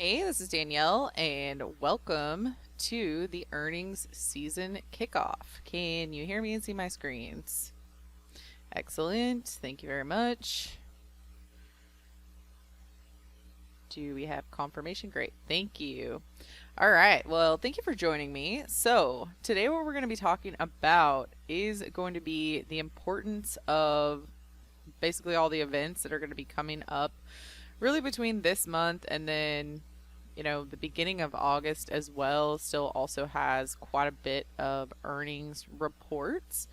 Hey, this is Danielle, and welcome to the earnings season kickoff. Can you hear me and see my screens? Excellent. Thank you very much. Do we have confirmation? Great. Thank you. All right. Well, thank you for joining me. So, today, what we're going to be talking about is going to be the importance of basically all the events that are going to be coming up really between this month and then the beginning of August as well still also has quite a bit of earnings reports.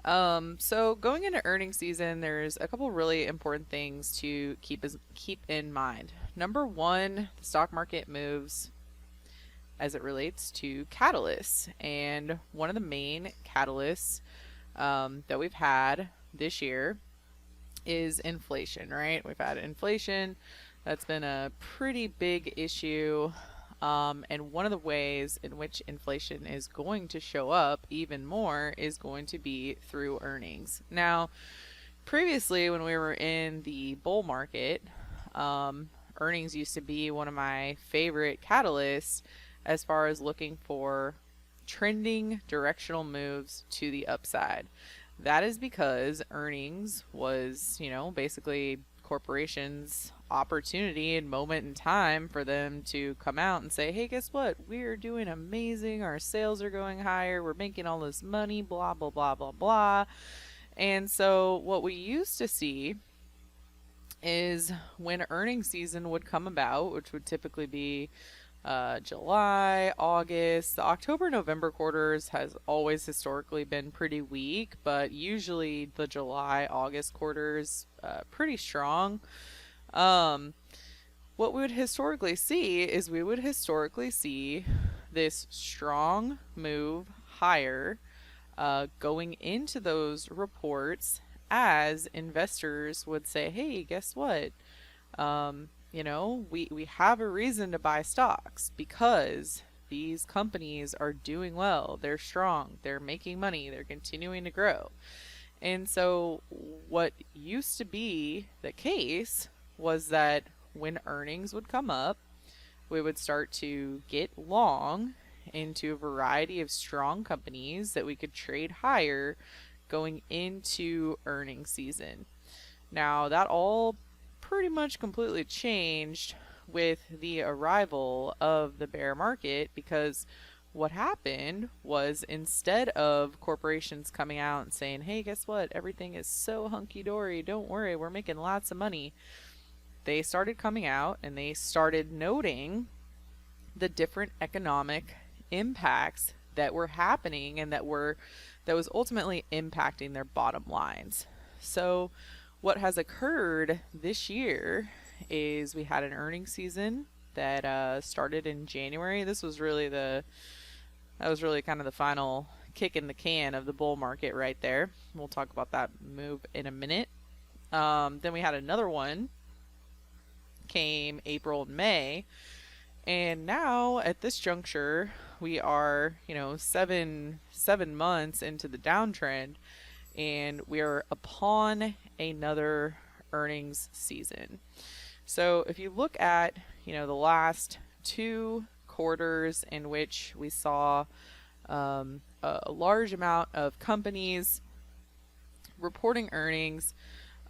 So going into earnings season, there's a couple really important things to keep in mind. Number one, the stock market moves as it relates to catalysts, and one of the main catalysts that we've had this year is inflation. Right? We've had inflation. That's been a pretty big issue. And one of the ways in which inflation is going to show up even more is going to be through earnings. Now, previously, when we were in the bull market, earnings used to be one of my favorite catalysts as far as looking for trending directional moves to the upside. That is because earnings was, basically corporations' opportunity and moment in time for them to come out and say, hey, guess what? We're doing amazing. Our sales are going higher. We're making all this money, blah, blah, blah, blah, blah. And so what we used to see is when earnings season would come about, which would typically be July, August. The October, November quarters has always historically been pretty weak, but usually the July, August quarters pretty strong. What we would historically see is we would historically see this strong move higher going into those reports as investors would say, hey, guess what? We have a reason to buy stocks because these companies are doing well. They're strong. They're making money. They're continuing to grow. And so what used to be the case was that when earnings would come up, we would start to get long into a variety of strong companies that we could trade higher going into earnings season. Now, that all pretty much completely changed with the arrival of the bear market, because what happened was instead of corporations coming out and saying, hey, guess what? Everything is so hunky-dory. Don't worry. We're making lots of money. They started coming out and they started noting the different economic impacts that were happening and that was ultimately impacting their bottom lines. So what has occurred this year is we had an earnings season that started in January. That was really kind of the final kick in the can of the bull market right there. We'll talk about that move in a minute. Then we had another one came April and May. And now at this juncture, we are, 7 months into the downtrend, and we are upon another earnings season. So if you look at, the last two quarters in which we saw a large amount of companies reporting earnings,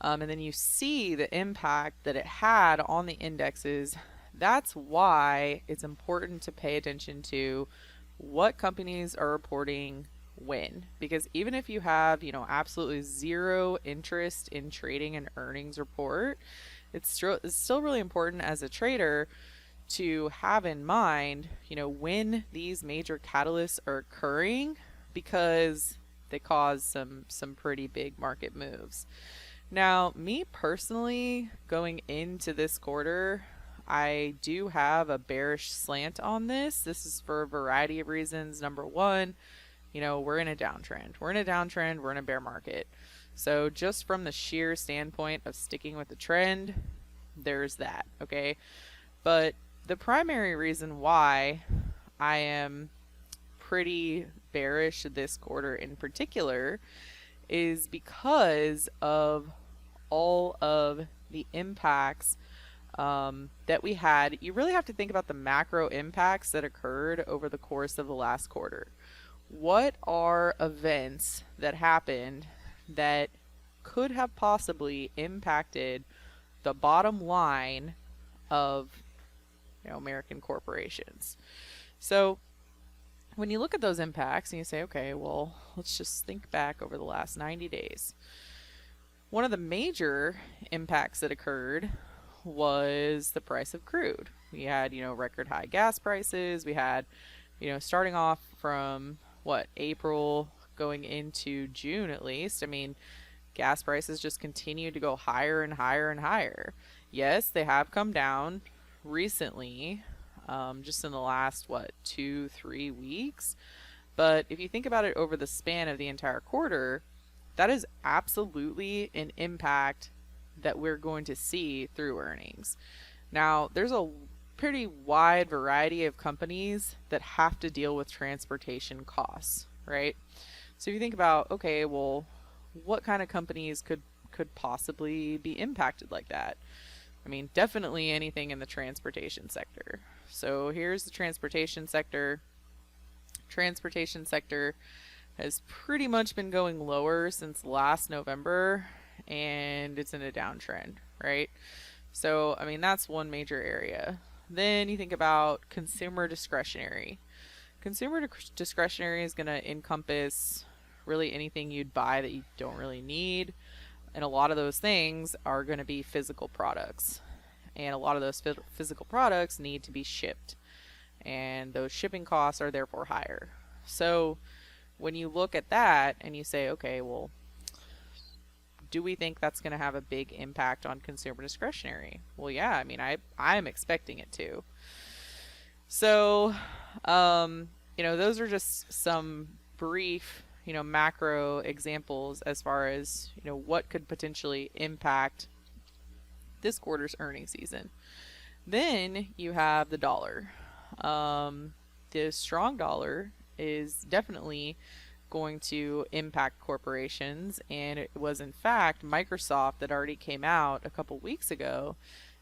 and then you see the impact that it had on the indexes, that's why it's important to pay attention to what companies are reporting when. Because even if you have, absolutely zero interest in trading an earnings report, it's still really important as a trader to have in mind, when these major catalysts are occurring, because they cause some pretty big market moves. Now, me personally, going into this quarter, I do have a bearish slant on this. This is for a variety of reasons. Number one, we're in a downtrend. We're in a bear market. So just from the sheer standpoint of sticking with the trend, there's that, okay? But the primary reason why I am pretty bearish this quarter in particular is because of all of the impacts that we had, you really have to think about the macro impacts that occurred over the course of the last quarter. What are events that happened that could have possibly impacted the bottom line of American corporations? So when you look at those impacts and you say, okay, well, let's just think back over the last 90 days. One of the major impacts that occurred was the price of crude. We had, record high gas prices. We had, starting off from April going into June at least. I mean, gas prices just continued to go higher and higher and higher. Yes, they have come down recently, just in the last, 2-3 weeks. But if you think about it over the span of the entire quarter, that is absolutely an impact that we're going to see through earnings. Now, there's a pretty wide variety of companies that have to deal with transportation costs, right? So if you think about, okay, well, what kind of companies could possibly be impacted like that? I mean, definitely anything in the transportation sector. So here's the transportation sector. Transportation sector has pretty much been going lower since last November, and it's in a downtrend, right? So, I mean, that's one major area. Then you think about consumer discretionary. Consumer discretionary is going to encompass really anything you'd buy that you don't really need. And a lot of those things are going to be physical products. And a lot of those physical products need to be shipped. And those shipping costs are therefore higher. So when you look at that and you say, okay, well, do we think that's going to have a big impact on consumer discretionary? Well, yeah, I mean, I'm expecting it to. So, those are just some brief, macro examples as far as, what could potentially impact this quarter's earnings season. Then you have the dollar. The strong dollar is definitely going to impact corporations, and it was in fact Microsoft that already came out a couple weeks ago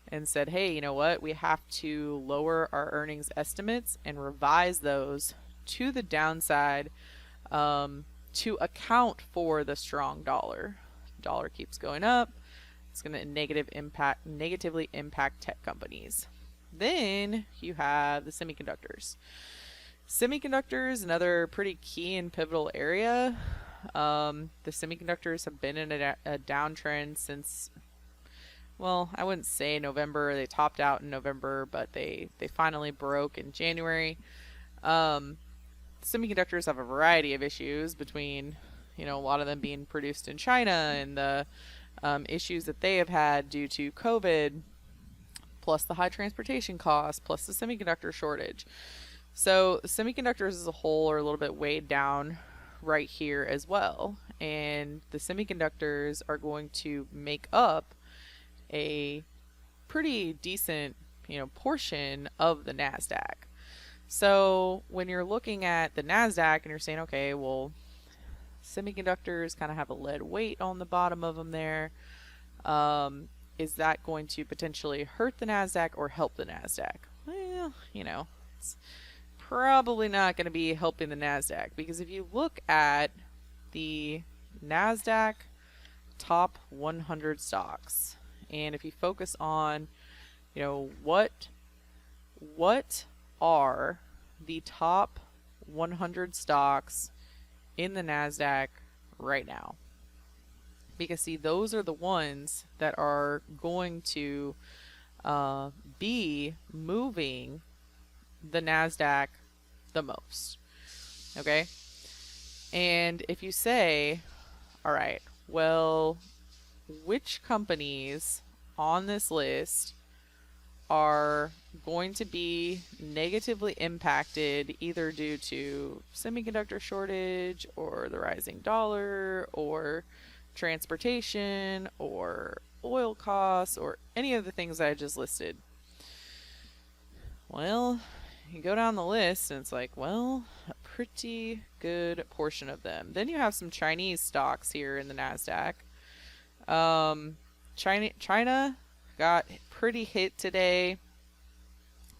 and said, hey, you know what, we have to lower our earnings estimates and revise those to the downside, to account for the strong dollar. Dollar keeps going up, it's going to negatively impact tech companies. Then you have the semiconductors. Semiconductors, another pretty key and pivotal area. The semiconductors have been in a downtrend since, well, I wouldn't say November. They topped out in November, but they finally broke in January. Semiconductors have a variety of issues between, a lot of them being produced in China and the issues that they have had due to COVID, plus the high transportation costs, plus the semiconductor shortage. So semiconductors as a whole are a little bit weighed down right here as well. And the semiconductors are going to make up a pretty decent, portion of the NASDAQ. So when you're looking at the NASDAQ and you're saying, okay, well, semiconductors kind of have a lead weight on the bottom of them there. Is that going to potentially hurt the NASDAQ or help the NASDAQ? Well, it's probably not going to be helping the NASDAQ, because if you look at the NASDAQ top 100 stocks, and if you focus on, what are the top 100 stocks in the NASDAQ right now? Because see, those are the ones that are going to be moving the NASDAQ the most. Okay? And if you say, all right, well, which companies on this list are going to be negatively impacted either due to semiconductor shortage or the rising dollar or transportation or oil costs or any of the things I just listed? Well, you go down the list and it's like, well, a pretty good portion of them. Then you have some Chinese stocks here in the NASDAQ. China got pretty hit today.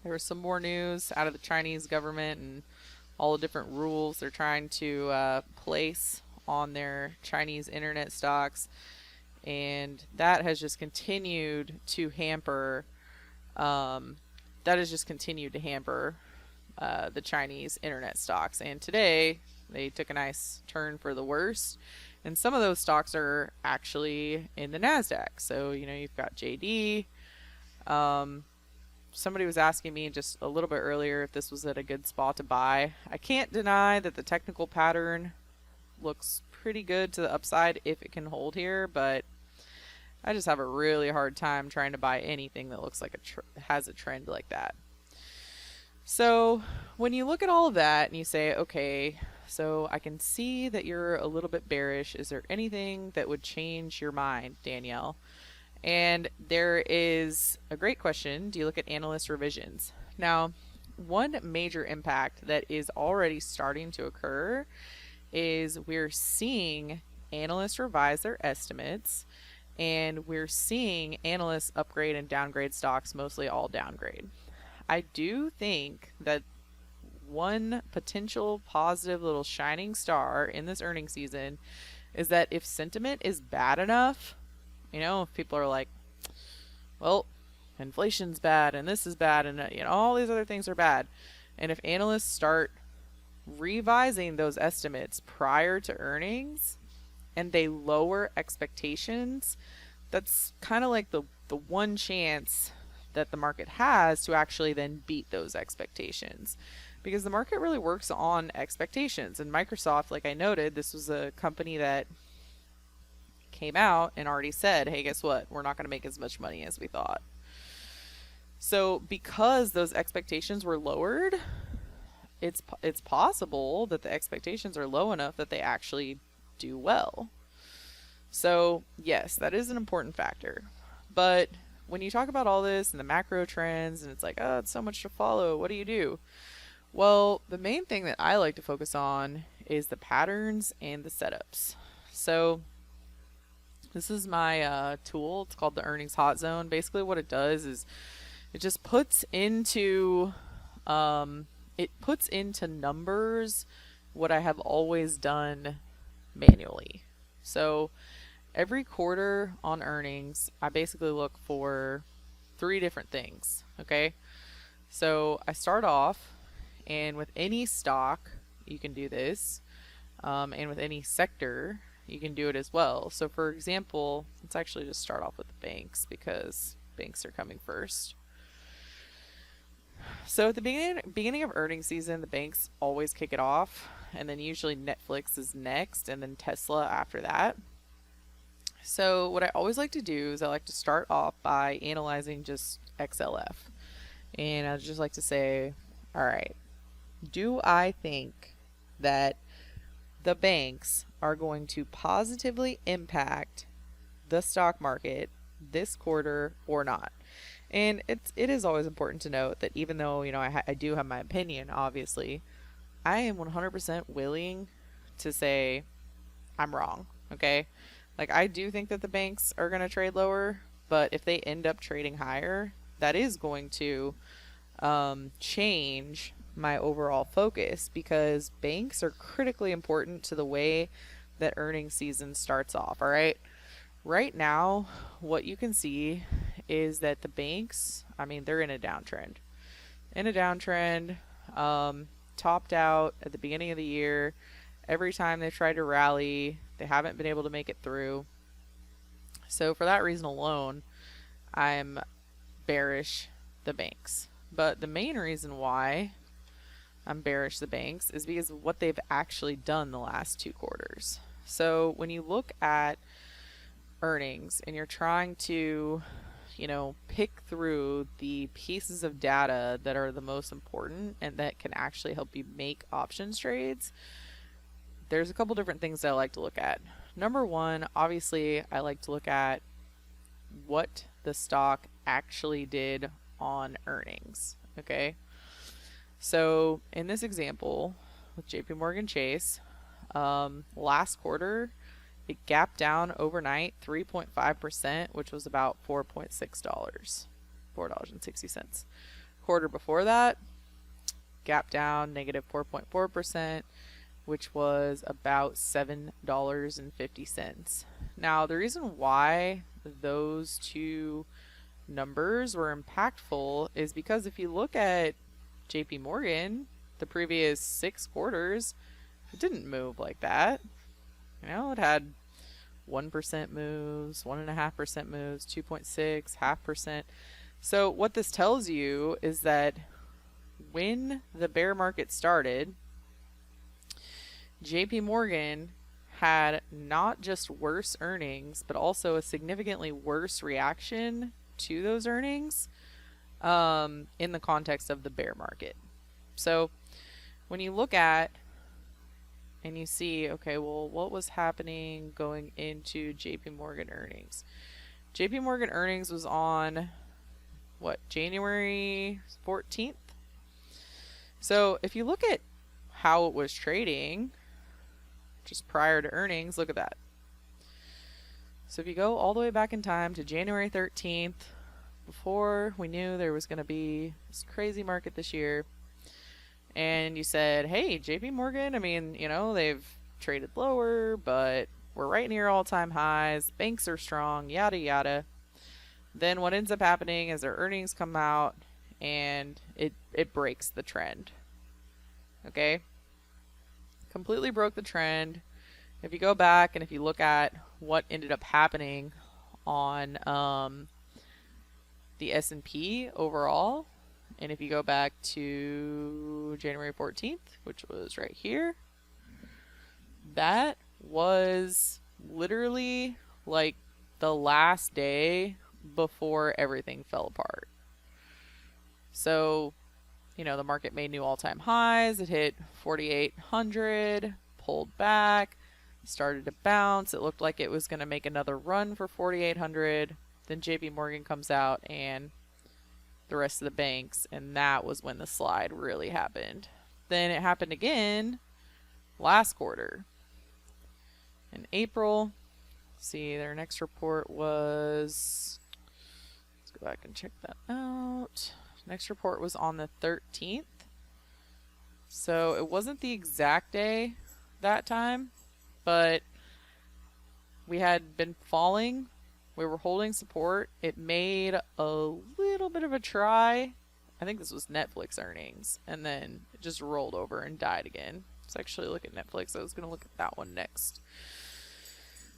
There was some more news out of the Chinese government and all the different rules they're trying to place on their Chinese internet stocks, and that has just continued to hamper. That has just continued to hamper the Chinese internet stocks. And today they took a nice turn for the worse, and some of those stocks are actually in the Nasdaq. So you've got JD. Somebody was asking me just a little bit earlier if this was at a good spot to buy. I can't deny that the technical pattern looks pretty good to the upside if it can hold here, but I just have a really hard time trying to buy anything that looks like has a trend like that. So when you look at all of that and you say, okay, so I can see that you're a little bit bearish. Is there anything that would change your mind, Danielle? And there is a great question. Do you look at analyst revisions? Now, one major impact that is already starting to occur is we're seeing analysts revise their estimates, and we're seeing analysts upgrade and downgrade stocks, mostly all downgrade. I do think that one potential positive little shining star in this earnings season is that if sentiment is bad enough, if people are like, well, inflation's bad and this is bad and all these other things are bad, and if analysts start revising those estimates prior to earnings and they lower expectations, that's kind of like the one chance that the market has to actually then beat those expectations, because the market really works on expectations. And Microsoft, like I noted, this was a company that came out and already said, hey, guess what? We're not going to make as much money as we thought. So because those expectations were lowered, it's possible that the expectations are low enough that they actually do well. So yes, that is an important factor. But when you talk about all this and the macro trends and it's like, oh, it's so much to follow, what do you do? Well, the main thing that I like to focus on is the patterns and the setups. So this is my tool. It's called the Earnings Hot Zone. Basically what it does is it just puts into numbers what I have always done manually. So every quarter on earnings, I basically look for 3 different things. Okay. So I start off, and with any stock, you can do this. And with any sector, you can do it as well. So for example, let's actually just start off with the banks, because banks are coming first. So at the beginning of earnings season, the banks always kick it off, and then usually Netflix is next, and then Tesla after that. So what I always like to do is I like to start off by analyzing just XLF. And I just like to say, all right, do I think that the banks are going to positively impact the stock market this quarter or not? And it is always important to note that even though, I do have my opinion, obviously, I am 100% willing to say I'm wrong, okay? Like, I do think that the banks are going to trade lower, but if they end up trading higher, that is going to change my overall focus, because banks are critically important to the way that earnings season starts off, all right? Right now, what you can see is that the banks, they're in a downtrend. Topped out at the beginning of the year. Every time they tried to rally, they haven't been able to make it through. So for that reason alone, I'm bearish the banks. But the main reason why I'm bearish the banks is because of what they've actually done the last 2 quarters. So when you look at earnings and you're trying to pick through the pieces of data that are the most important and that can actually help you make options trades, there's a couple different things that I like to look at. Number one, obviously, I like to look at what the stock actually did on earnings. Okay. So in this example with JP Morgan Chase, last quarter, It gapped down overnight 3.5%, which was about $4.6, $4.60. Quarter before that, gapped down negative 4.4%, which was about $7.50. Now, the reason why those two numbers were impactful is because if you look at JP Morgan, the previous 6 quarters, it didn't move like that. You know, it had 1% moves, 1.5% moves, 2.6, 0.5%. So what this tells you is that when the bear market started, JP Morgan had not just worse earnings, but also a significantly worse reaction to those earnings in the context of the bear market. So when you look at and you see, okay, well, what was happening going into JP Morgan earnings? JP Morgan earnings was on, January 14th? So if you look at how it was trading just prior to earnings, look at that. So if you go all the way back in time to January 13th, before we knew there was going to be this crazy market this year, and you said, hey, JP Morgan, I mean, you know, they've traded lower, but we're right near all-time highs. Banks are strong, yada, yada. Then what ends up happening is their earnings come out, and it breaks the trend. Okay? Completely broke the trend. If you go back and if you look at what ended up happening on the S&P overall, and if you go back to January 14th, which was right here, that was literally like the last day before everything fell apart. So, you know, the market made new all-time highs. It hit 4,800, pulled back, started to bounce. It looked like it was going to make another run for 4,800. Then JP Morgan comes out and the rest of the banks, and that was when the slide really happened. Then it happened again last quarter. In April, see, their next report was, let's go back and check that out. Next report was on the 13th. So it wasn't the exact day that time, but we had been falling. We were holding support. It made a little bit of a try. I think this was Netflix earnings, and then it just rolled over and died again. Let's actually look at Netflix. I was going to look at that one next.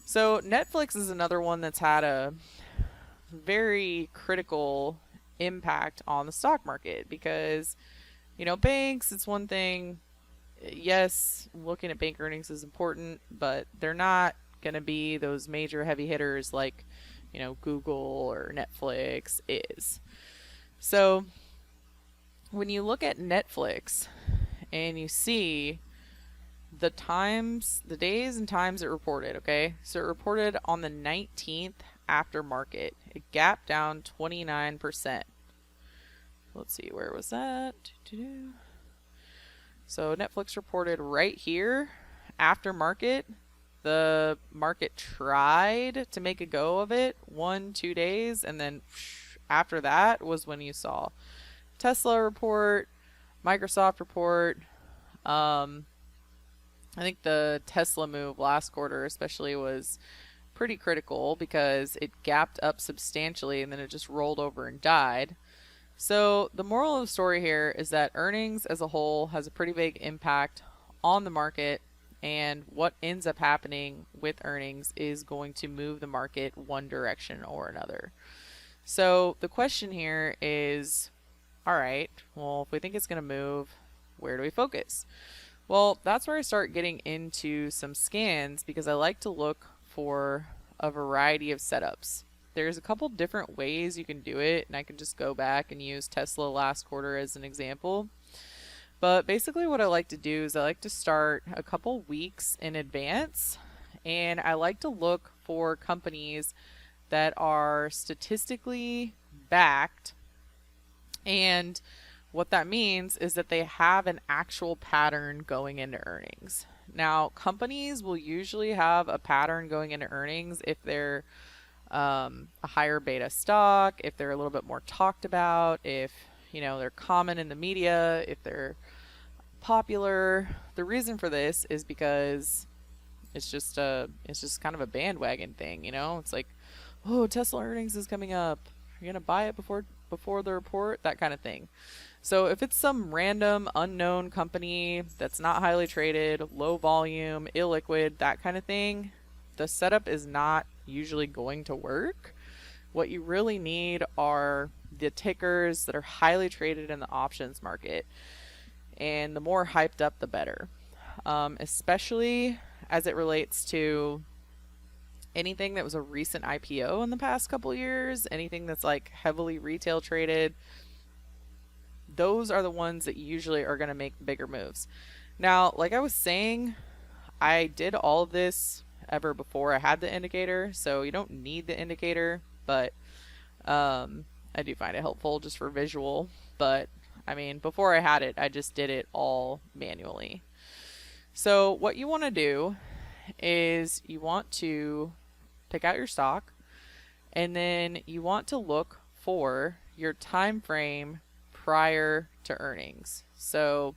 So Netflix is another one that's had a very critical impact on the stock market because, you know, banks, it's one thing. Yes, looking at bank earnings is important, but they're not going to be those major heavy hitters like, you know, Google or Netflix is. So when you look at Netflix and you see the times, the days and times it reported, okay? So it reported on the 19th after market. It gapped down 29%. Let's see, where was that? So Netflix reported right here after market. The market tried to make a go of it 1-2 days, and then after that was when you saw Tesla report, Microsoft report. I think the Tesla move last quarter especially was pretty critical because it gapped up substantially and then it just rolled over and died. So the moral of the story here is that earnings as a whole has a pretty big impact on the market, and what ends up happening with earnings is going to move the market one direction or another. So the question here is, all right, well, if we think it's going to move, where do we focus? Well, that's where I start getting into some scans because I like to look for a variety of setups. There's a couple different ways you can do it, and I can just go back and use Tesla last quarter as an example. But basically what I like to do is I like to start a couple weeks in advance, and I like to look for companies that are statistically backed. And What that means is that they have an actual pattern going into earnings. Now, companies will usually have a pattern going into earnings if they're a higher beta stock, if they're a little bit more talked about, if they're common in the media, if they're popular. The reason for this is because it's just kind of a bandwagon thing. It's like, oh, Tesla earnings is coming up. You're gonna buy it before the report, that kind of thing. So if it's some random unknown company that's not highly traded, low volume, illiquid, that kind of thing, the setup is not usually going to work. What you really need are the tickers that are highly traded in the options market. And the more hyped up, the better. Especially as it relates to anything that was a recent IPO in the past couple years, anything that's like heavily retail traded, those are the ones that usually are going to make bigger moves. Now, like I was saying, I did all of this ever before I had the indicator, so you don't need the indicator, but I do find it helpful just for visual. But I mean, before I had it, I just did it all manually. So what you want to do is you want to pick out your stock, and then you want to look for your time frame prior to earnings. So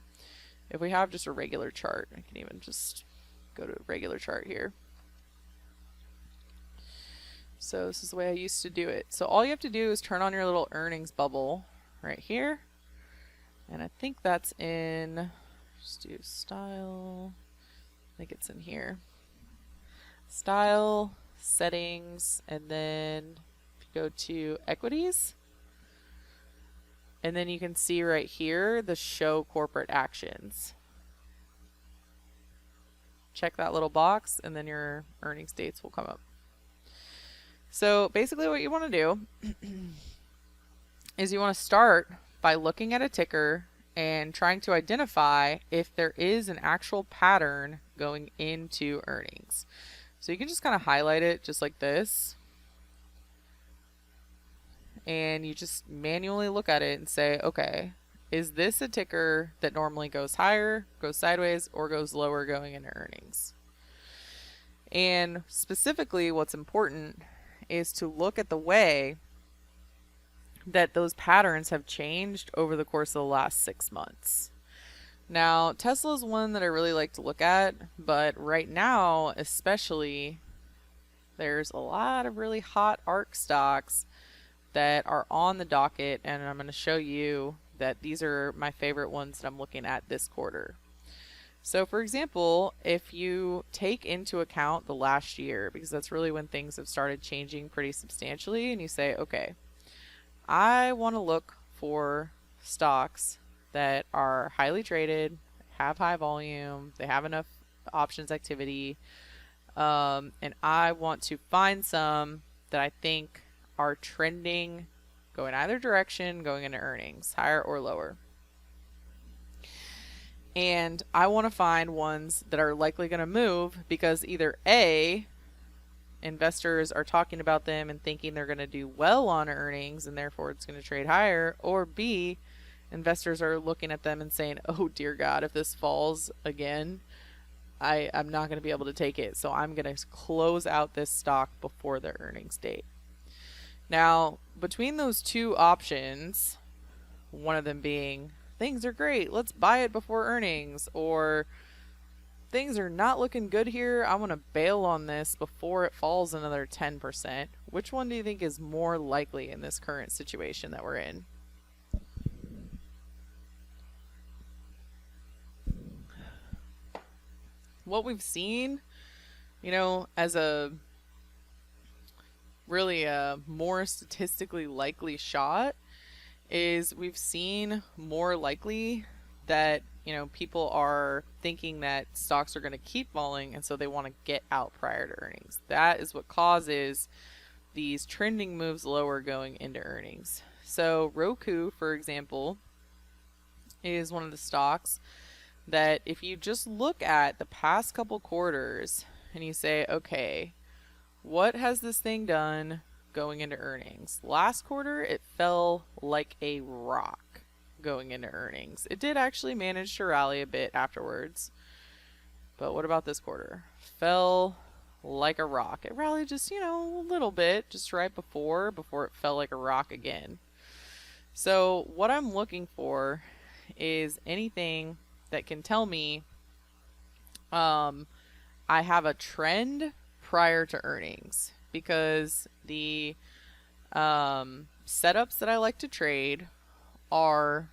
if we have just a regular chart, I can even just go to a regular chart here. So this is the way I used to do it. So all you have to do is turn on your little earnings bubble right here. And I think that's in, just do style, I think it's in here. Style, settings, and then if you go to equities, and then you can see right here the show corporate actions. Check that little box and then your earnings dates will come up. So basically what you want to do is you want to start by looking at a ticker and trying to identify if there is an actual pattern going into earnings. So you can just kind of highlight it just like this, and you just manually look at it and say, okay, is this a ticker that normally goes higher, goes sideways, or goes lower going into earnings? And specifically what's important is to look at the way that those patterns have changed over the course of the last 6 months. Now, Tesla is one that I really like to look at, but right now, especially, there's a lot of really hot ARK stocks that are on the docket, and I'm going to show you that these are my favorite ones that I'm looking at this quarter. So for example, if you take into account the last year, because that's really when things have started changing pretty substantially, and you say, okay, I want to look for stocks that are highly traded, have high volume, they have enough options activity, and I want to find some that I think are trending, going either direction, going into earnings, higher or lower. And I want to find ones that are likely going to move because either A, investors are talking about them and thinking they're going to do well on earnings and therefore it's going to trade higher, or B, investors are looking at them and saying, oh dear God, if this falls again, I'm not going to be able to take it, so I'm going to close out this stock before the earnings date. Now, between those two options, one of them being things are great, let's buy it before earnings, or things are not looking good here, I want to bail on this before it falls another 10%. Which one do you think is more likely in this current situation that we're in? What we've seen, as a really a more statistically likely shot, is we've seen more likely that people are thinking that stocks are going to keep falling, and so they want to get out prior to earnings. That is what causes these trending moves lower going into earnings. So ROKU, for example, is one of the stocks that if you just look at the past couple quarters and you say, okay, what has this thing done going into earnings? Last quarter, it fell like a rock going into earnings. It did actually manage to rally a bit afterwards. But what about this quarter? Fell like a rock. It rallied just, a little bit, just right before it fell like a rock again. So what I'm looking for is anything that can tell me I have a trend prior to earnings, because the setups that I like to trade are,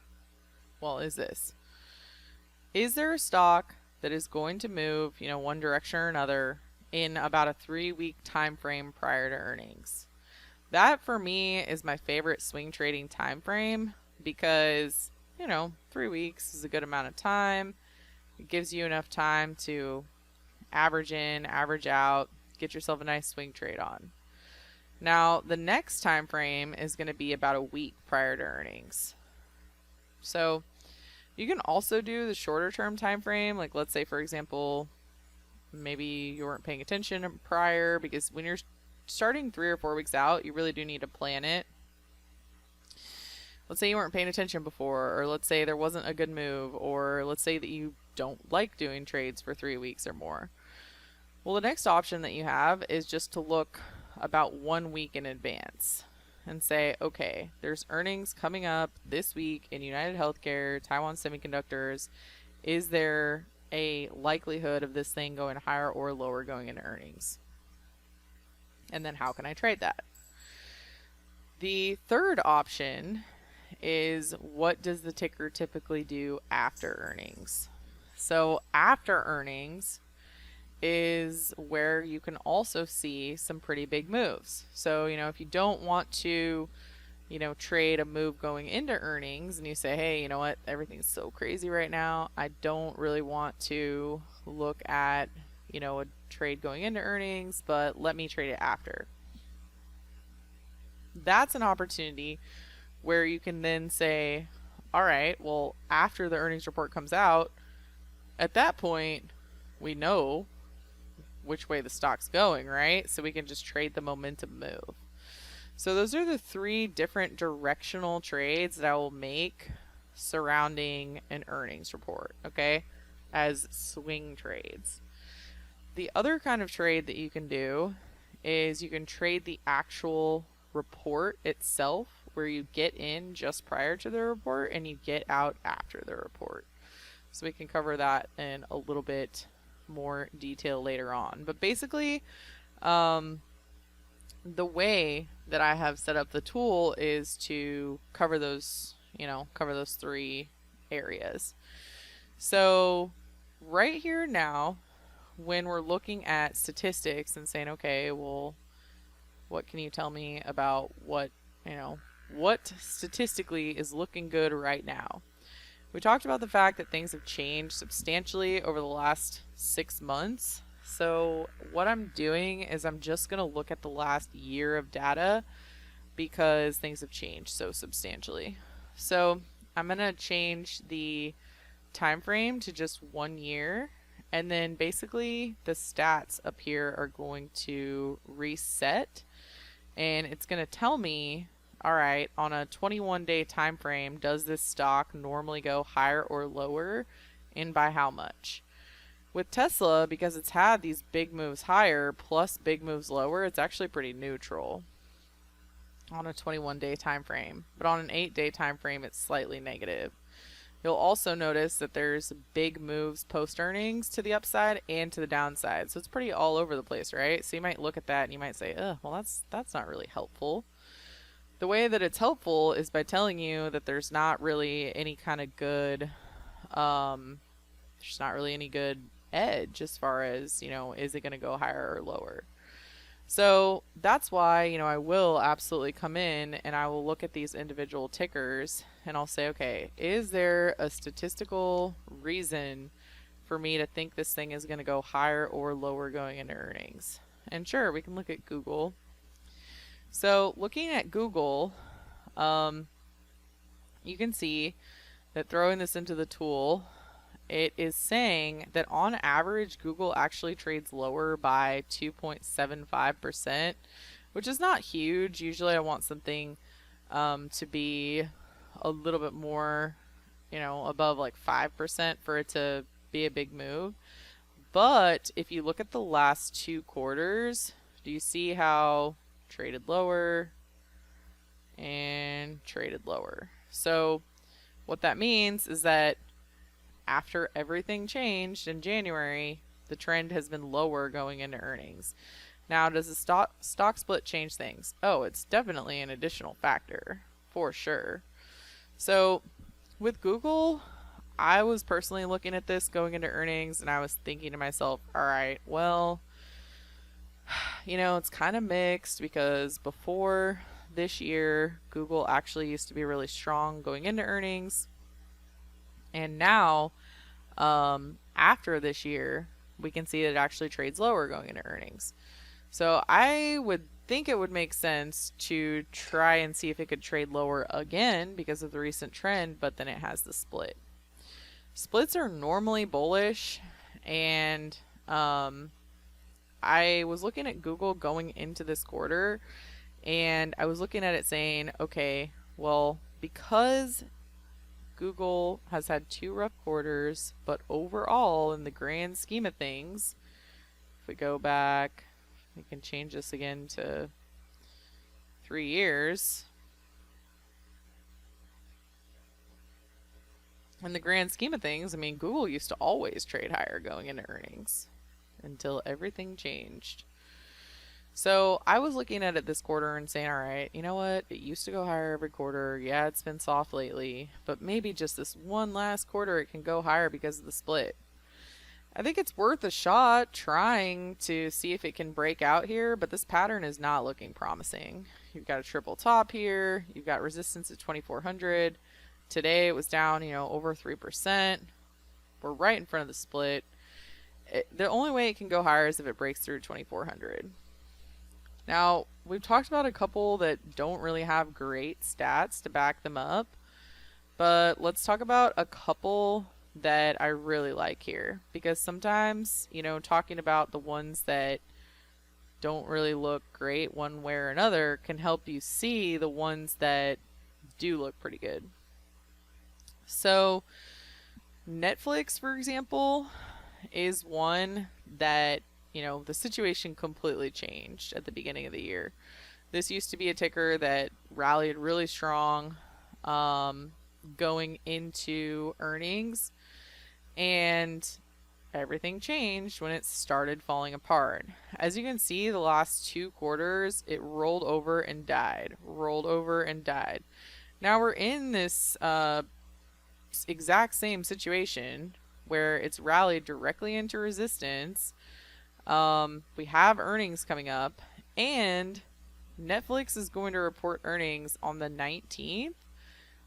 is there a stock that is going to move, one direction or another in about a 3-week time frame prior to earnings? That for me is my favorite swing trading time frame, because 3 weeks is a good amount of time. It gives you enough time to average in, average out, get yourself a nice swing trade on. Now, the next time frame is going to be about a week prior to earnings. So you can also do the shorter term time frame. Like, let's say, for example, maybe you weren't paying attention prior, because when you're starting 3 or 4 weeks out, you really do need to plan it. Let's say you weren't paying attention before, or let's say there wasn't a good move, or let's say that you don't like doing trades for 3 weeks or more. Well, the next option that you have is just to look about 1 week in advance and say, okay, there's earnings coming up this week in United Healthcare, Taiwan Semiconductors. Is there a likelihood of this thing going higher or lower going into earnings? And then how can I trade that? The third option is, what does the ticker typically do after earnings? So after earnings is where you can also see some pretty big moves. So, if you don't want to, trade a move going into earnings, and you say, hey, you know what, everything's so crazy right now, I don't really want to look at, a trade going into earnings, but let me trade it after. That's an opportunity where you can then say, all right, well, after the earnings report comes out, at that point, we know which way the stock's going, right? So we can just trade the momentum move. So those are the 3 different directional trades that I will make surrounding an earnings report, okay, as swing trades. The other kind of trade that you can do is you can trade the actual report itself, where you get in just prior to the report and you get out after the report. So we can cover that in a little bit more detail later on. But basically, the way that I have set up the tool is to cover those 3 areas. So right here now, when we're looking at statistics and saying, okay, well, what can you tell me about what statistically is looking good right now? We talked about the fact that things have changed substantially over the last 6 months. So what I'm doing is I'm just going to look at the last year of data, because things have changed so substantially. So I'm going to change the time frame to just 1 year, and then basically the stats up here are going to reset, and it's going to tell me, all right, on a 21-day time frame, does this stock normally go higher or lower, and by how much? With Tesla, because it's had these big moves higher plus big moves lower, it's actually pretty neutral on a 21-day time frame. But on an 8-day time frame, it's slightly negative. You'll also notice that there's big moves post-earnings to the upside and to the downside. So it's pretty all over the place, right? So you might look at that and you might say, well, that's not really helpful. The way that it's helpful is by telling you that there's not really any kind of good, there's not really any good edge as far as, is it going to go higher or lower? So that's why, I will absolutely come in and I will look at these individual tickers and I'll say, okay, is there a statistical reason for me to think this thing is going to go higher or lower going into earnings? And sure, we can look at Google. So looking at Google, you can see that throwing this into the tool, it is saying that on average, Google actually trades lower by 2.75%, which is not huge. Usually I want something to be a little bit more above like 5% for it to be a big move. But if you look at the last 2 quarters, do you see how traded lower and traded lower? So what that means is that after everything changed in January, the trend has been lower going into earnings. Now, does the stock split change things? Oh, it's definitely an additional factor, for sure. So with Google, I was personally looking at this going into earnings, and I was thinking to myself, all right, well, it's kind of mixed because before this year, Google actually used to be really strong going into earnings. And now, after this year, we can see that it actually trades lower going into earnings. So I would think it would make sense to try and see if it could trade lower again because of the recent trend, but then it has the split. Splits are normally bullish, and I was looking at Google going into this quarter, and I was looking at it saying, okay, well, because Google has had 2 rough quarters, but overall, in the grand scheme of things, if we go back, we can change this again to 3 years. In the grand scheme of things, I mean, Google used to always trade higher going into earnings until everything changed. So I was looking at it this quarter and saying, all right, you know what? It used to go higher every quarter. Yeah, it's been soft lately, but maybe just this one last quarter it can go higher because of the split. I think it's worth a shot trying to see if it can break out here, but this pattern is not looking promising. You've got a triple top here. You've got resistance at 2,400. Today it was down, over 3%. We're right in front of the split. The only way it can go higher is if it breaks through 2,400. Now, we've talked about a couple that don't really have great stats to back them up, but let's talk about a couple that I really like here, because sometimes, talking about the ones that don't really look great one way or another can help you see the ones that do look pretty good. So Netflix, for example, is one that, the situation completely changed at the beginning of the year. This used to be a ticker that rallied really strong going into earnings, and everything changed when it started falling apart. As you can see, the last 2 quarters, it rolled over and died, rolled over and died. Now we're in this exact same situation where it's rallied directly into resistance. We have earnings coming up, and Netflix is going to report earnings on the 19th,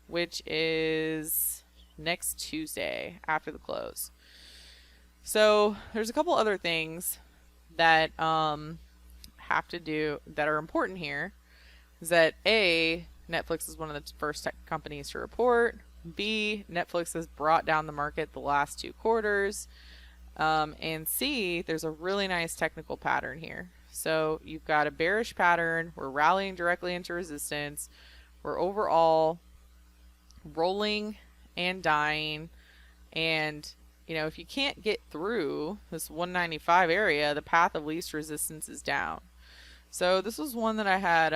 which is next Tuesday after the close. So there's a couple other things that have to do that are important here. Is that A, Netflix is one of the first tech companies to report. B, Netflix has brought down the market the last 2 quarters. And C, there's a really nice technical pattern here. So you've got a bearish pattern. We're rallying directly into resistance. We're overall rolling and dying. And, if you can't get through this 195 area, the path of least resistance is down. So this was one that I had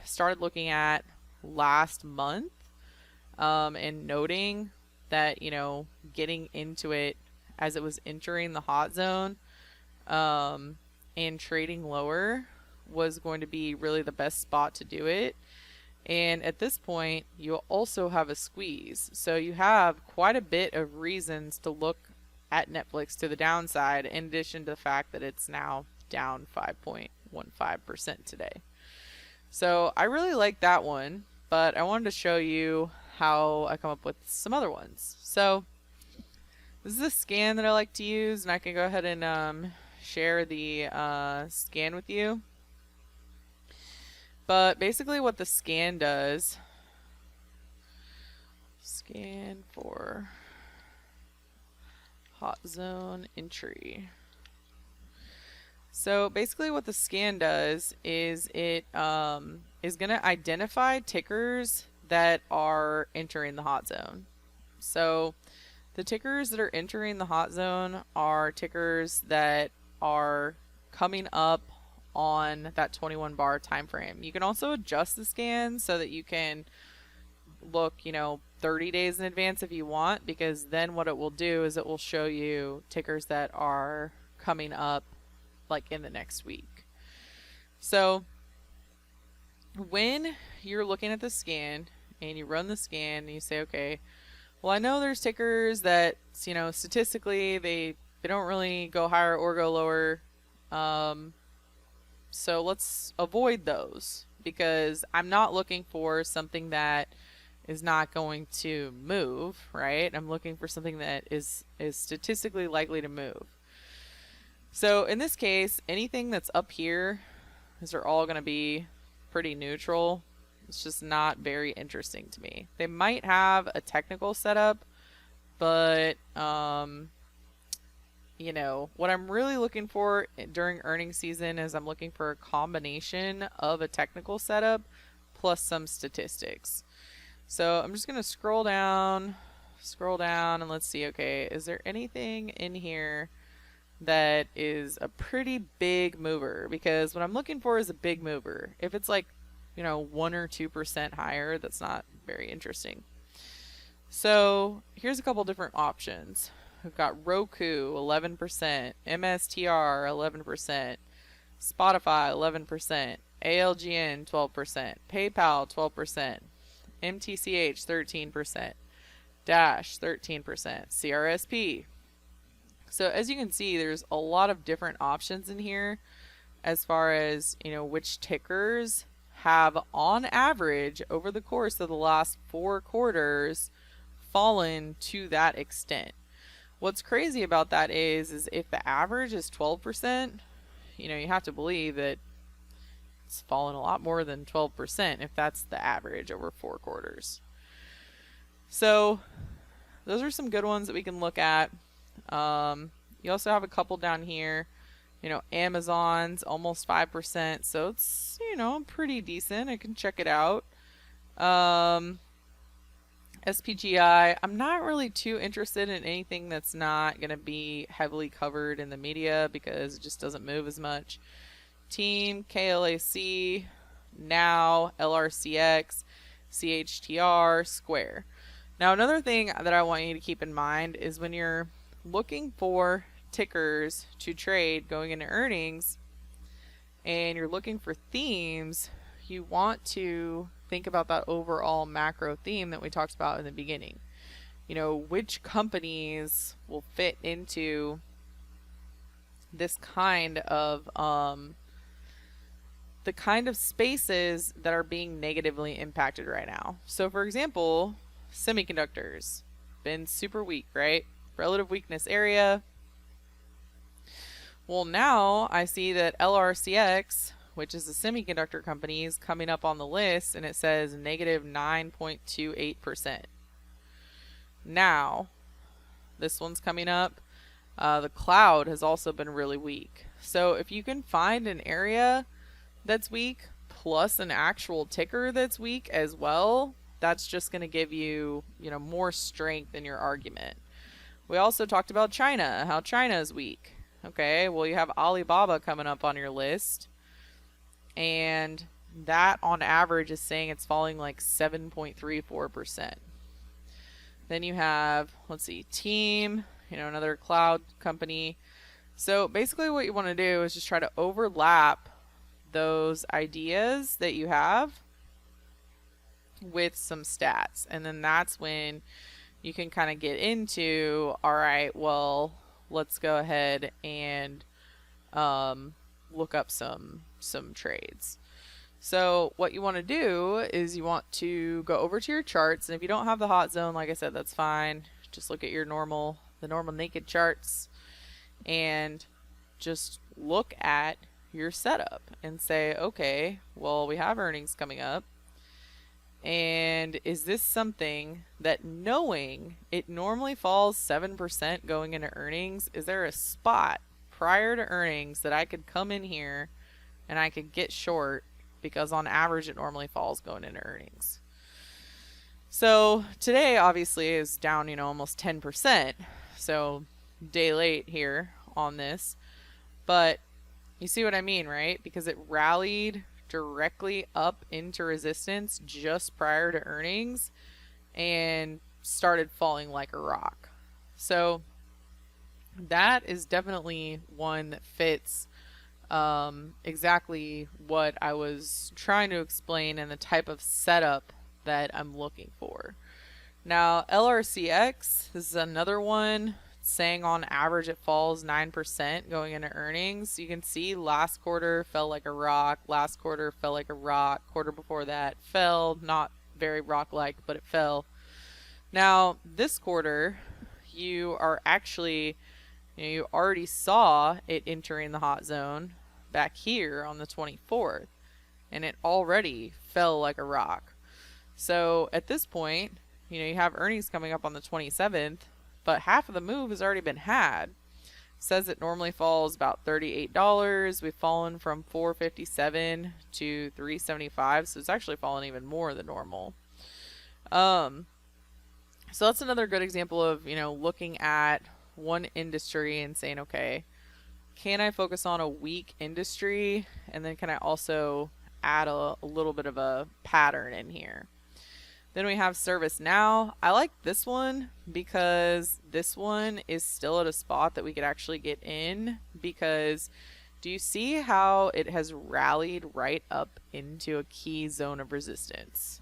started looking at last month and noting that, getting into it as it was entering the hot zone and trading lower was going to be really the best spot to do it. And at this point, you also have a squeeze. So you have quite a bit of reasons to look at Netflix to the downside, in addition to the fact that it's now down 5.15% today. So I really like that one, but I wanted to show you how I come up with some other ones. So this is a scan that I like to use, and I can go ahead and share the scan with you. But basically what the scan does, scan for hot zone entry. So basically what the scan does is it is going to identify tickers that are entering the hot zone. So the tickers that are entering the hot zone are tickers that are coming up on that 21 bar time frame. You can also adjust the scan so that you can look, 30 days in advance if you want, because then what it will do is it will show you tickers that are coming up like in the next week. So when you're looking at the scan and you run the scan and you say, okay, well, I know there's tickers that, statistically they don't really go higher or go lower. So let's avoid those, because I'm not looking for something that is not going to move, right? I'm looking for something that is statistically likely to move. So in this case, anything that's up here, these are all going to be pretty neutral. It's just not very interesting to me. They might have a technical setup, but what I'm really looking for during earnings season is I'm looking for a combination of a technical setup plus some statistics. So I'm just going to scroll down, and let's see, okay, is there anything in here that is a pretty big mover? Because what I'm looking for is a big mover. If it's like, 1 or 2% higher, that's not very interesting. So here's a couple different options. We've got Roku, 11%, MSTR, 11%, Spotify, 11%, ALGN, 12%, PayPal, 12%, MTCH, 13%, Dash, 13%, CRSP. So as you can see, there's a lot of different options in here as far as, which tickers have on average over the course of the last 4 quarters fallen to that extent. What's crazy about that is if the average is 12%, you have to believe that it's fallen a lot more than 12% if that's the average over 4 quarters. So those are some good ones that we can look at. You also have a couple down here. Amazon's almost 5%, so it's, pretty decent. I can check it out. SPGI, I'm not really too interested in anything that's not going to be heavily covered in the media because it just doesn't move as much. Team, KLAC, Now, LRCX, CHTR, Square. Now, another thing that I want you to keep in mind is when you're looking for tickers to trade going into earnings and you're looking for themes, you want to think about that overall macro theme that we talked about in the beginning. Which companies will fit into this kind of the kind of spaces that are being negatively impacted right now. So for example, semiconductors been super weak, right? Relative weakness area. Well, now I see that LRCX, which is a semiconductor company, is coming up on the list, and it says negative 9.28%. Now, this one's coming up. The cloud has also been really weak. So if you can find an area that's weak plus an actual ticker that's weak as well, that's just going to give you, more strength in your argument. We also talked about China, how China is weak. Okay, well, you have Alibaba coming up on your list, and that on average is saying it's falling like 7.34%. Then you have, let's see, Team, another cloud company. So basically what you want to do is just try to overlap those ideas that you have with some stats. And then that's when you can kind of get into, all right, well, let's go ahead and look up some trades. So what you want to do is you want to go over to your charts, and if you don't have the hot zone, like I said, that's fine. Just look at the normal naked charts and just look at your setup and say, okay, well, we have earnings coming up, and is this something that, knowing it normally falls 7% going into earnings, is there a spot prior to earnings that I could come in here and I could get short, because on average it normally falls going into earnings? So today obviously is down, almost 10%. So day late here on this. But you see what I mean, right? Because it rallied directly up into resistance just prior to earnings and started falling like a rock. So that is definitely one that fits exactly what I was trying to explain and the type of setup that I'm looking for. Now, LRCX, this is another one saying on average it falls 9% going into earnings. You can see last quarter fell like a rock, last quarter fell like a rock, quarter before that fell, not very rock-like, but it fell. Now, this quarter, you are actually, you already saw it entering the hot zone back here on the 24th, and it already fell like a rock. So at this point, you have earnings coming up on the 27th, but half of the move has already been had. It says it normally falls about $38. We've fallen from $4.57 to $3.75, so it's actually fallen even more than normal. So that's another good example of, looking at one industry and saying, okay, can I focus on a weak industry? And then can I also add a little bit of a pattern in here? Then we have ServiceNow. I like this one because this one is still at a spot that we could actually get in, because do you see how it has rallied right up into a key zone of resistance?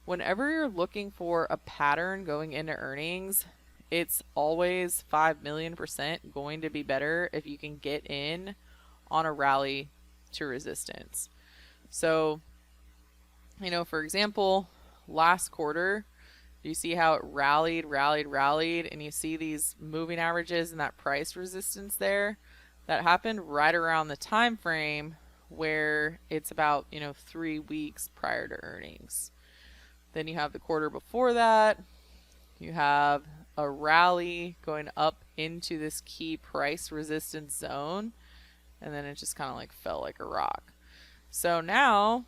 Whenever you're looking for a pattern going into earnings, it's always 5,000,000% going to be better if you can get in on a rally to resistance. So, for example, last quarter, you see how it rallied, and you see these moving averages and that price resistance there? That happened right around the time frame where it's about, 3 weeks prior to earnings. Then you have the quarter before that. You have a rally going up into this key price resistance zone, and then it just kind of like fell like a rock. So now,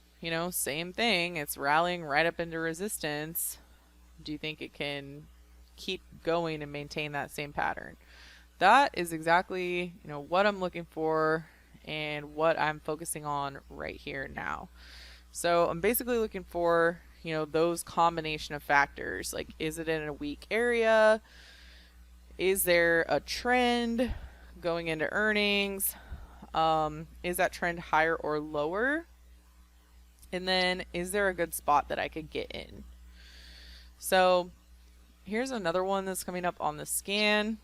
same thing. It's rallying right up into resistance. Do you think it can keep going and maintain that same pattern? That is exactly, what I'm looking for and what I'm focusing on right here now. So I'm basically looking for, those combination of factors. Like, is it in a weak area? Is there a trend going into earnings? Is that trend higher or lower? And then, is there a good spot that I could get in? So here's another one that's coming up on the scan.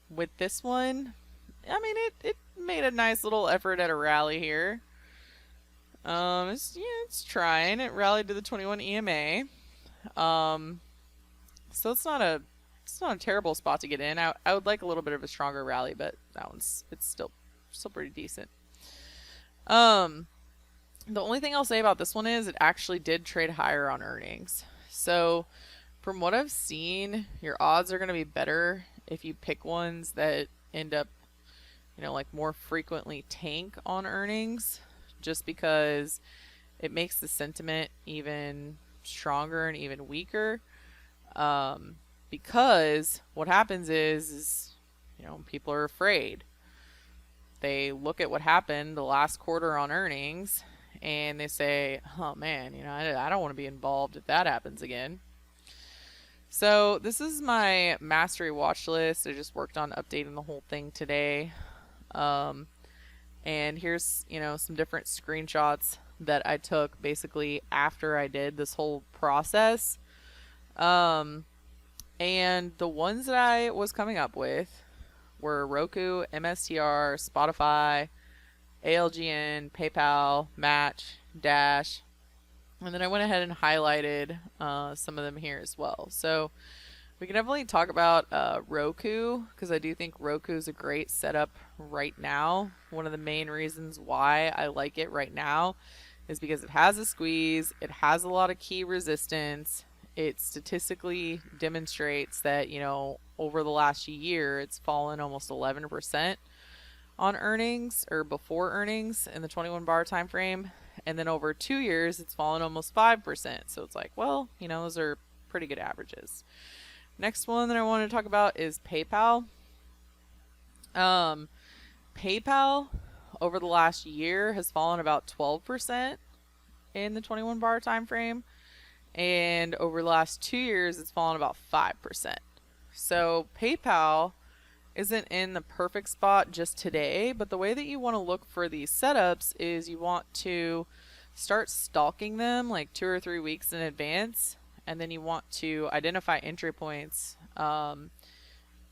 With this one, I mean, it made a nice little effort at a rally here. It's trying. It rallied to the 21 EMA. So it's not a terrible spot to get in. I would like a little bit of a stronger rally, but it's still pretty decent. The only thing I'll say about this one is it actually did trade higher on earnings. So from what I've seen, your odds are going to be better if you pick ones that end up, like more frequently tank on earnings, just because it makes the sentiment even stronger and even weaker. Because what happens is people are afraid. They look at what happened the last quarter on earnings and they say, oh man, I don't want to be involved if that happens again. So this is my mastery watch list. I just worked on updating the whole thing today. And here's, some different screenshots that I took basically after I did this whole process. And the ones that I was coming up with were ROKU, MSTR, Spotify, ALGN, PayPal, Match, Dash. And then I went ahead and highlighted some of them here as well. So we can definitely talk about ROKU, because I do think ROKU is a great setup right now. One of the main reasons why I like it right now is because it has a squeeze, it has a lot of key resistance, it statistically demonstrates that, over the last year, it's fallen almost 11% on earnings or before earnings in the 21 bar time frame. And then over 2 years, it's fallen almost 5%. So it's like, well, those are pretty good averages. Next one that I want to talk about is PayPal. PayPal over the last year has fallen about 12% in the 21 bar time frame. And over the last 2 years, it's fallen about 5%. So PayPal isn't in the perfect spot just today, but the way that you want to look for these setups is you want to start stalking them like 2 or 3 weeks in advance, and then you want to identify entry points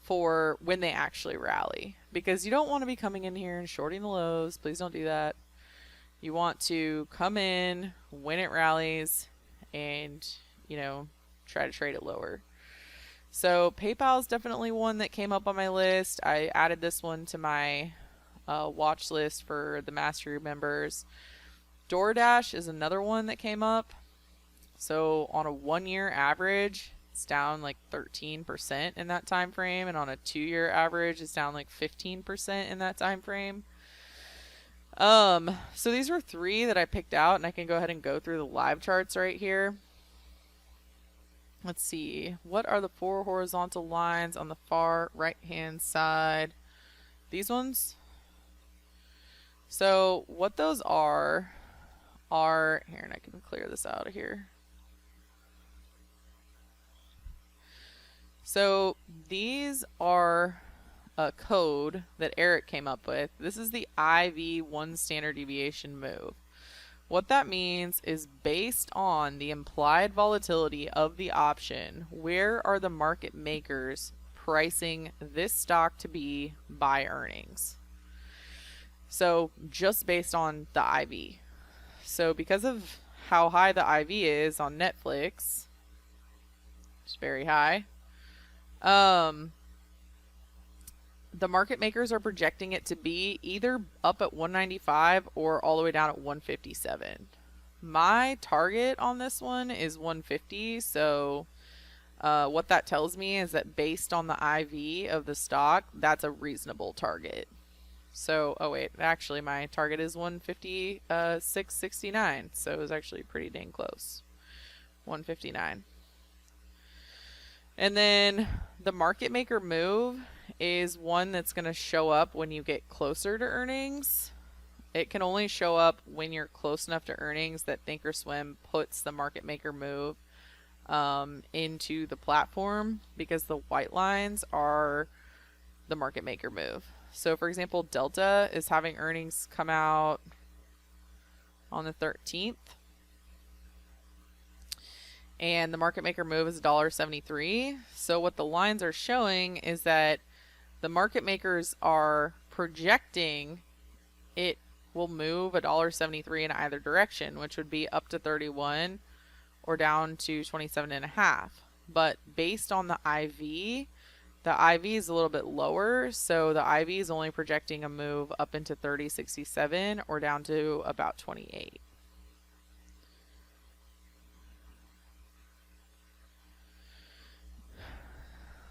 for when they actually rally, because you don't want to be coming in here and shorting the lows. Please don't do that. You want to come in when it rallies and try to trade it lower. So PayPal is definitely one that came up on my list. I added this one to my watch list for the Mastery members. DoorDash is another one that came up. So on a 1-year average, it's down like 13% in that time frame, and on a 2-year average, it's down like 15% in that time frame. So these were 3 that I picked out, and I can go ahead and go through the live charts right here. Let's see. What are the 4 horizontal lines on the far right-hand side? These ones. So what those are here, and I can clear this out of here. So these are a code that Eric came up with. This is the IV 1 standard deviation move. What that means is based on the implied volatility of the option, where are the market makers pricing this stock to be by earnings? So just based on the IV. So because of how high the IV is on Netflix, it's very high, the market makers are projecting it to be either up at 195 or all the way down at 157. My target on this one is 150. So what that tells me is that based on the IV of the stock, that's a reasonable target. So, oh wait, actually my target is 156.69. So it was actually pretty dang close. 159. And then the market maker move is one that's going to show up when you get closer to earnings. It can only show up when you're close enough to earnings that Thinkorswim puts the market maker move into the platform, because the white lines are the market maker move. So for example, Delta is having earnings come out on the 13th. And the market maker move is $1.73. So what the lines are showing is that the market makers are projecting it will move $1.73 in either direction, which would be up to 31 or down to 27.5. But based on the IV is a little bit lower, so the IV is only projecting a move up into 30.67 or down to about 28.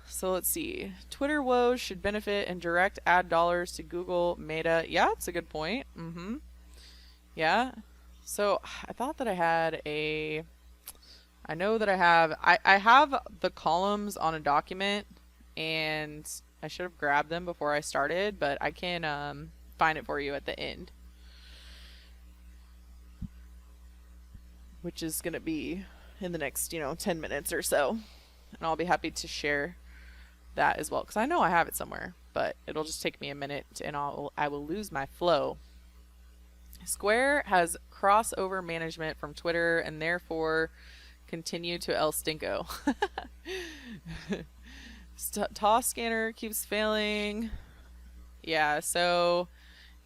So let's see. Twitter woes should benefit and direct ad dollars to Google, Meta. Yeah, that's a good point. Yeah. So I thought that I had a... I know that I have the columns on a document, and I should have grabbed them before I started, but I can find it for you at the end, which is going to be in the next 10 minutes or so, and I'll be happy to share that as well, because I know I have it somewhere, but it'll just take me a minute and I will lose my flow. Square has crossover management from Twitter and therefore continue to El Stinko. TOS scanner keeps failing. Yeah, so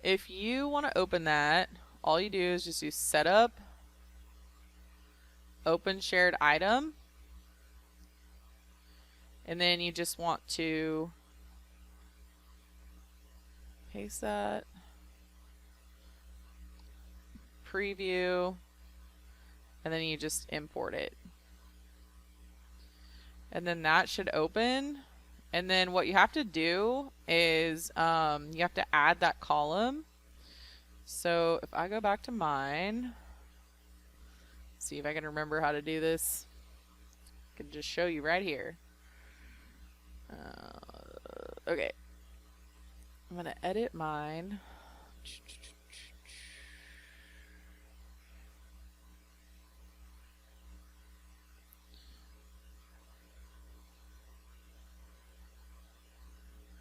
if you want to open that, all you do is just do setup, open shared item, and then you just want to paste that, preview, and then you just import it. And then that should open. And then what you have to do is you have to add that column. So if I go back to mine, See if I can remember how to do this. I can just show you right here. Okay. I'm going to edit mine.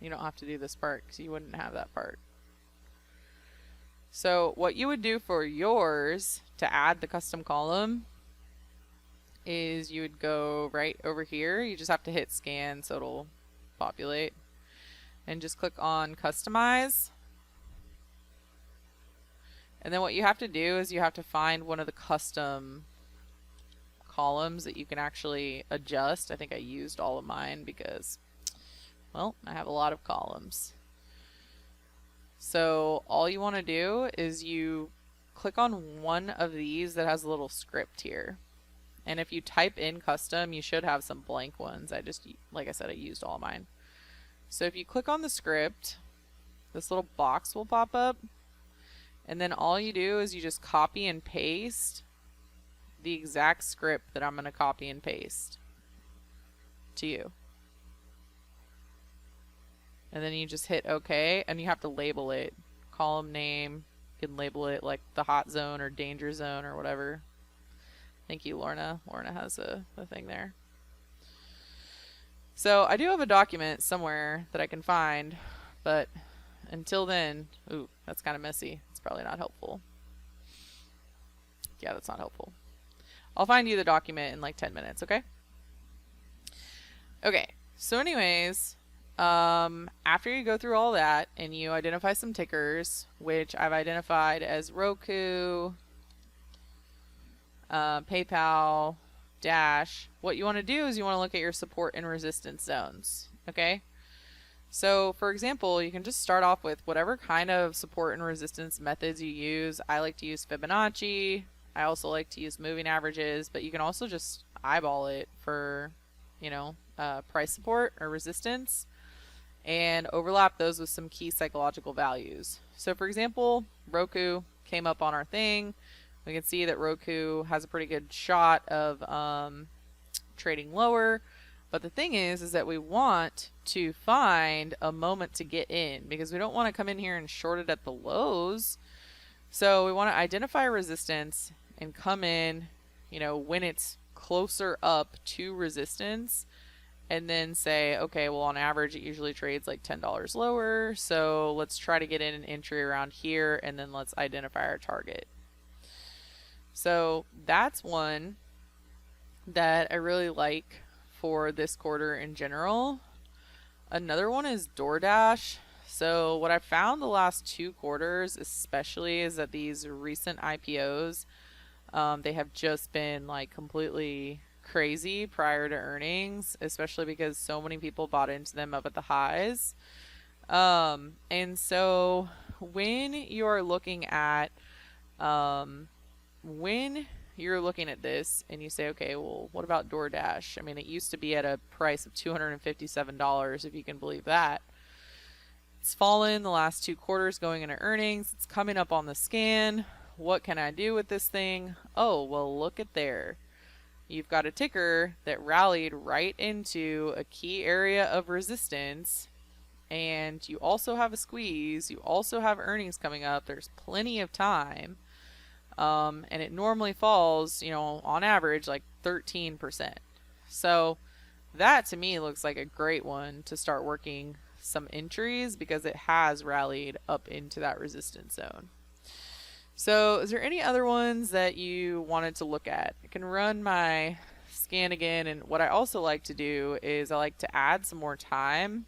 You don't have to do this part because you wouldn't have that part. So what you would do for yours to add the custom column is you would go right over here. You just have to hit scan so it'll populate. And just click on customize. And then what you have to do is you have to find one of the custom columns that you can actually adjust. I think I used all of mine because, well, I have a lot of columns. So all you want to do is you click on one of these that has a little script here. And if you type in custom, you should have some blank ones. Like I said, I used all mine. So if you click on the script, this little box will pop up. And then all you do is you just copy and paste the exact script that I'm going to copy and paste to you. And then you just hit OK, and you have to label it. Column name, you can label it like the hot zone or danger zone or whatever. Thank you, Lorna. Lorna has a thing there. So I do have a document somewhere that I can find, but until then, ooh, that's kind of messy. It's probably not helpful. Yeah, that's not helpful. I'll find you the document in like 10 minutes, okay? Okay, so anyways, after you go through all that and you identify some tickers, which I've identified as ROKU, PayPal, Dash, what you want to do is you want to look at your support and resistance zones, okay? So for example, you can just start off with whatever kind of support and resistance methods you use. I like to use Fibonacci. I also like to use moving averages, but you can also just eyeball it for, you know, price support or resistance and overlap those with some key psychological values. So for example, ROKU came up on our thing. We can see that ROKU has a pretty good shot of trading lower. But the thing is that we want to find a moment to get in because we don't want to come in here and short it at the lows. So we want to identify resistance and come in, you know, when it's closer up to resistance and then say, okay, well, on average, it usually trades like $10 lower. So let's try to get in an entry around here and then let's identify our target. So that's one that I really like for this quarter in general. Another one is DoorDash. So what I've found the last 2 quarters especially is that these recent IPOs, they have just been like completely crazy prior to earnings, especially because so many people bought into them up at the highs. And so when you're looking at this and you say, okay, well, what about DoorDash? I mean, it used to be at a price of $257, if you can believe that. It's fallen the last 2 quarters going into earnings. It's coming up on the scan. What can I do with this thing? Oh, well, look at there. You've got a ticker that rallied right into a key area of resistance, and you also have a squeeze. You also have earnings coming up. There's plenty of time. And it normally falls, you know, on average, like 13%. So that to me looks like a great one to start working some entries because it has rallied up into that resistance zone. So is there any other ones that you wanted to look at? I can run my scan again. And what I also like to do is I like to add some more time.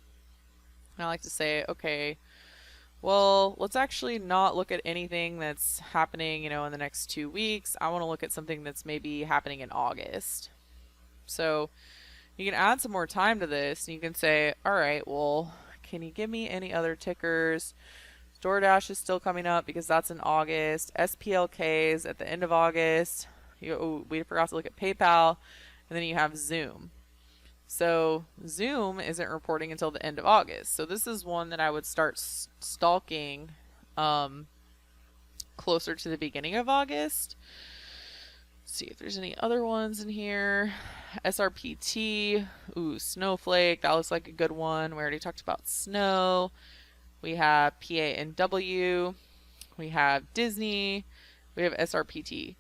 And I like to say, okay, well, let's actually not look at anything that's happening, you know, in the next 2 weeks. I want to look at something that's maybe happening in August. So you can add some more time to this and you can say, all right, well, can you give me any other tickers? DoorDash is still coming up because that's in August. SPLK's at the end of August. We forgot to look at PayPal. And then you have Zoom. So Zoom isn't reporting until the end of August. So this is one that I would start stalking closer to the beginning of August. see if there's any other ones in here. SRPT. Ooh, Snowflake. That looks like a good one. We already talked about snow. We have PANW. We have Disney. We have SRPT.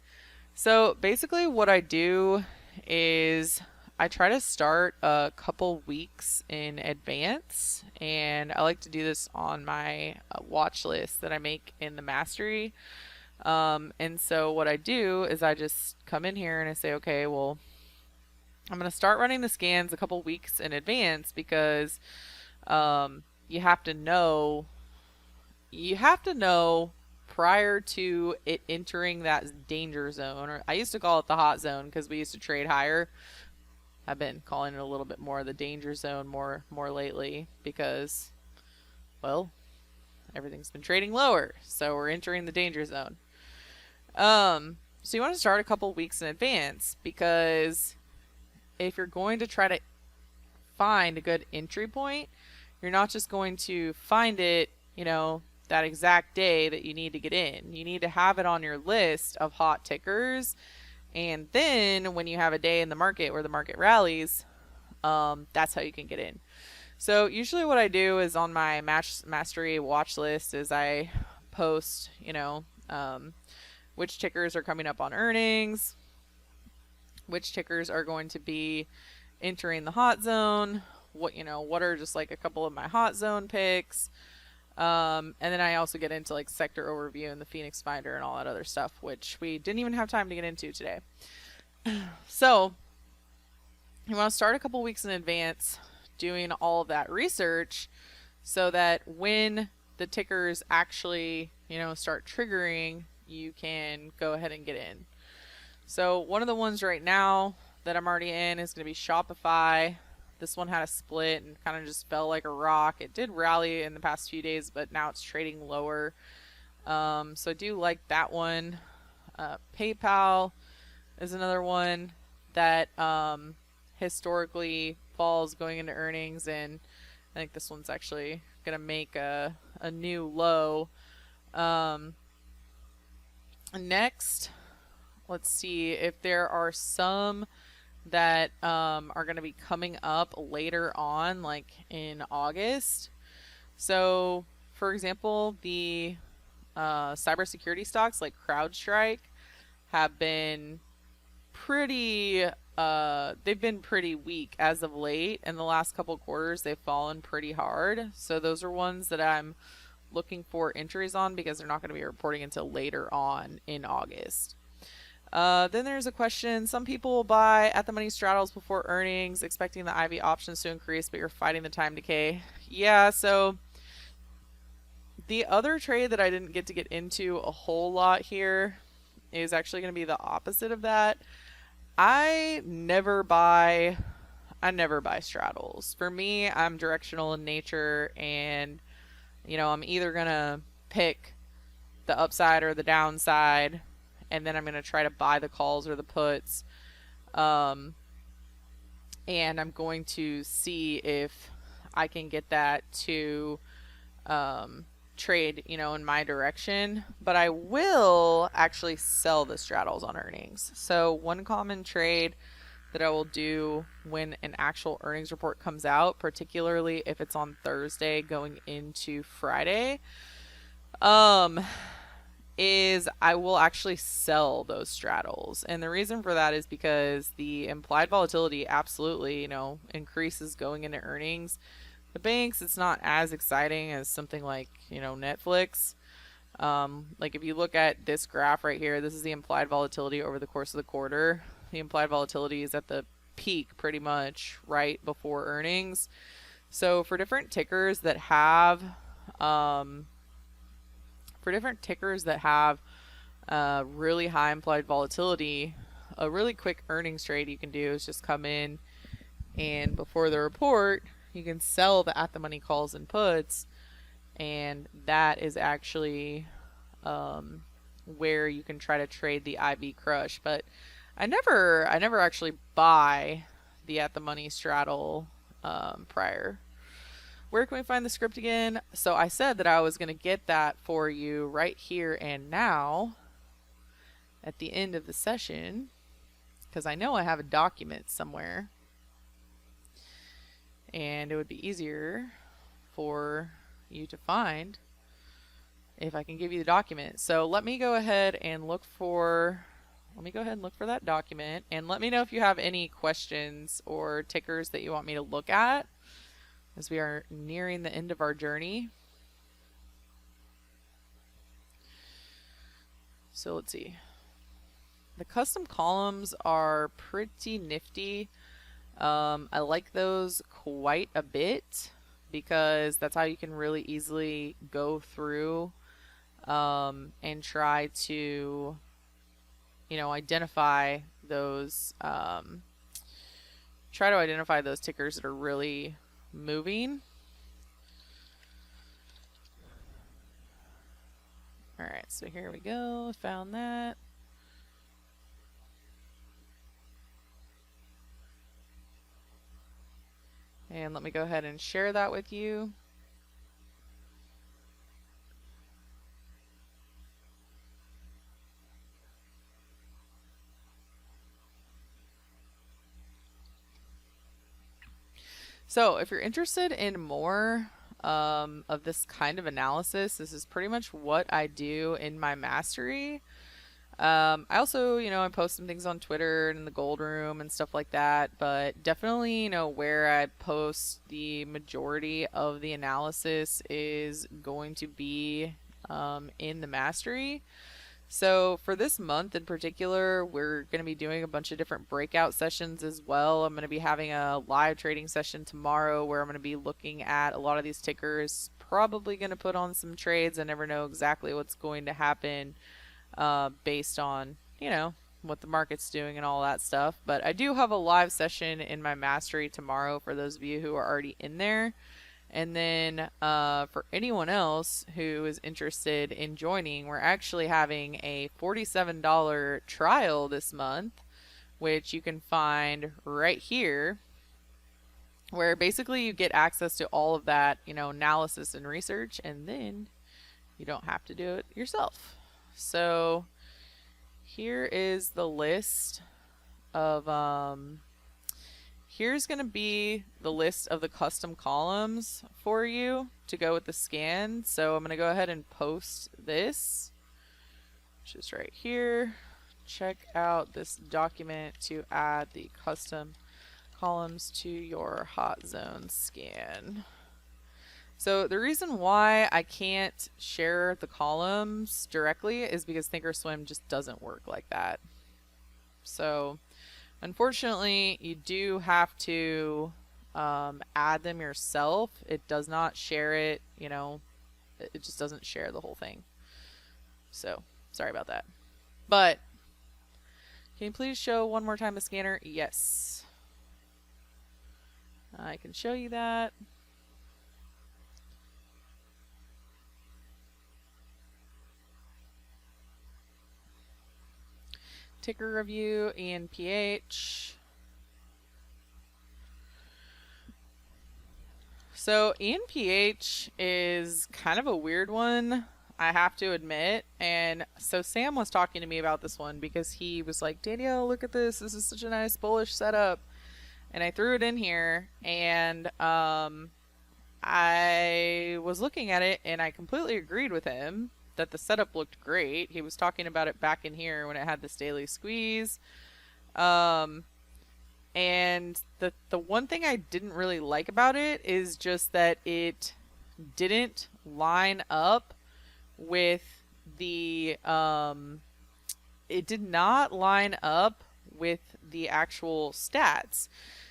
So basically what I do is I try to start a couple weeks in advance, and I like to do this on my watch list that I make in the mastery. And so what I do is I just come in here and I say, okay, well, I'm going to start running the scans a couple weeks in advance because you have to know prior to it entering that danger zone, or I used to call it the hot zone because we used to trade higher. I've been calling it a little bit more the danger zone more lately because, well, everything's been trading lower, so we're entering the danger zone. So you want to start a couple weeks in advance, because if you're going to try to find a good entry point, you're not just going to find it, that exact day that you need to get in. You need to have it on your list of hot tickers. And then when you have a day in the market where the market rallies, that's how you can get in. So usually what I do is on my mastery watch list is I post, which tickers are coming up on earnings, which tickers are going to be entering the hot zone, what are just like a couple of my hot zone picks. And then I also get into like sector overview and the Phoenix Finder and all that other stuff, which we didn't even have time to get into today. So you want to start a couple weeks in advance doing all of that research so that when the tickers actually, start triggering, you can go ahead and get in. So one of the ones right now that I'm already in is going to be Shopify. This one had a split and kind of just fell like a rock. It did rally in the past few days, but now it's trading lower. So I do like that one. PayPal is another one that historically falls going into earnings, and I think this one's actually going to make a new low. Next, let's see if there are some that are going to be coming up later on, like in August. So, for example, the cybersecurity stocks like CrowdStrike have been pretty they've been pretty weak as of late. In the last couple quarters, they've fallen pretty hard. So those are ones that I'm looking for entries on because they're not going to be reporting until later on in August. Then there's a question. Some people will buy at the money straddles before earnings, expecting the IV options to increase, but you're fighting the time decay. Yeah, so the other trade that I didn't get to get into a whole lot here is actually going to be the opposite of that. I never buy straddles. For me, I'm directional in nature, and I'm either going to pick the upside or the downside, and then I'm going to try to buy the calls or the puts. And I'm going to see if I can get that to trade, in my direction. But I will actually sell the straddles on earnings. So one common trade that I will do when an actual earnings report comes out, particularly if it's on Thursday going into Friday, is I will actually sell those straddles. And the reason for that is because the implied volatility absolutely, increases going into earnings. The banks, it's not as exciting as something like, Netflix. Like if you look at this graph right here, this is the implied volatility over the course of the quarter. The implied volatility is at the peak pretty much right before earnings. So for different tickers that have really high implied volatility, a really quick earnings trade you can do is just come in, and before the report you can sell the at the money calls and puts, and that is actually where you can try to trade the IV crush. But I never actually buy the at the money straddle prior. Where can we find the script again? So I said that I was going to get that for you right here and now at the end of the session. because I know I have a document somewhere, and it would be easier for you to find if I can give you the document. So let me go ahead and look for that document, and let me know if you have any questions or tickers that you want me to look at as we are nearing the end of our journey. So let's see. The custom columns are pretty nifty. I like those quite a bit because that's how you can really easily go through and try to, identify those tickers that are really moving. All right, so here we go. Found that. And let me go ahead and share that with you. So if you're interested in more of this kind of analysis, this is pretty much what I do in my mastery. I also, I post some things on Twitter and in the Gold Room and stuff like that, but definitely, where I post the majority of the analysis is going to be in the mastery. So for this month in particular, we're going to be doing a bunch of different breakout sessions as well. I'm going to be having a live trading session tomorrow where I'm going to be looking at a lot of these tickers, probably going to put on some trades. I never know exactly what's going to happen based on, what the market's doing and all that stuff. But I do have a live session in my mastery tomorrow for those of you who are already in there. And then for anyone else who is interested in joining, we're actually having a $47 trial this month, which you can find right here, where basically you get access to all of that, analysis and research, and then you don't have to do it yourself. So here is the list of here's going to be the list of the custom columns for you to go with the scan. So I'm going to go ahead and post this, which is right here. Check out this document to add the custom columns to your hot zone scan. So the reason why I can't share the columns directly is because Thinkorswim just doesn't work like that. So unfortunately, you do have to add them yourself. It does not share it, it just doesn't share the whole thing. So sorry about that. But can you please show one more time the scanner? Yes. I can show you that. Ticker review, ENPH. So ENPH is kind of a weird one, I have to admit. And so Sam was talking to me about this one because he was like, Danielle, look at this. This is such a nice bullish setup. And I threw it in here, and I was looking at it, and I completely agreed with him that the setup looked great. He was talking about it back in here when it had this daily squeeze. And the one thing I didn't really like about it is just that it didn't line up with the it did not line up with the actual stats.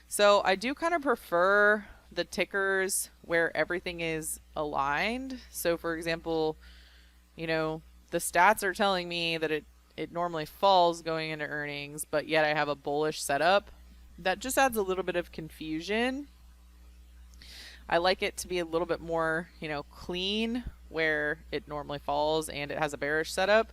So I do kind of prefer the tickers where everything is aligned. So for example, the stats are telling me that it normally falls going into earnings, but yet I have a bullish setup. That just adds a little bit of confusion. I like it to be a little bit more, clean where it normally falls and it has a bearish setup.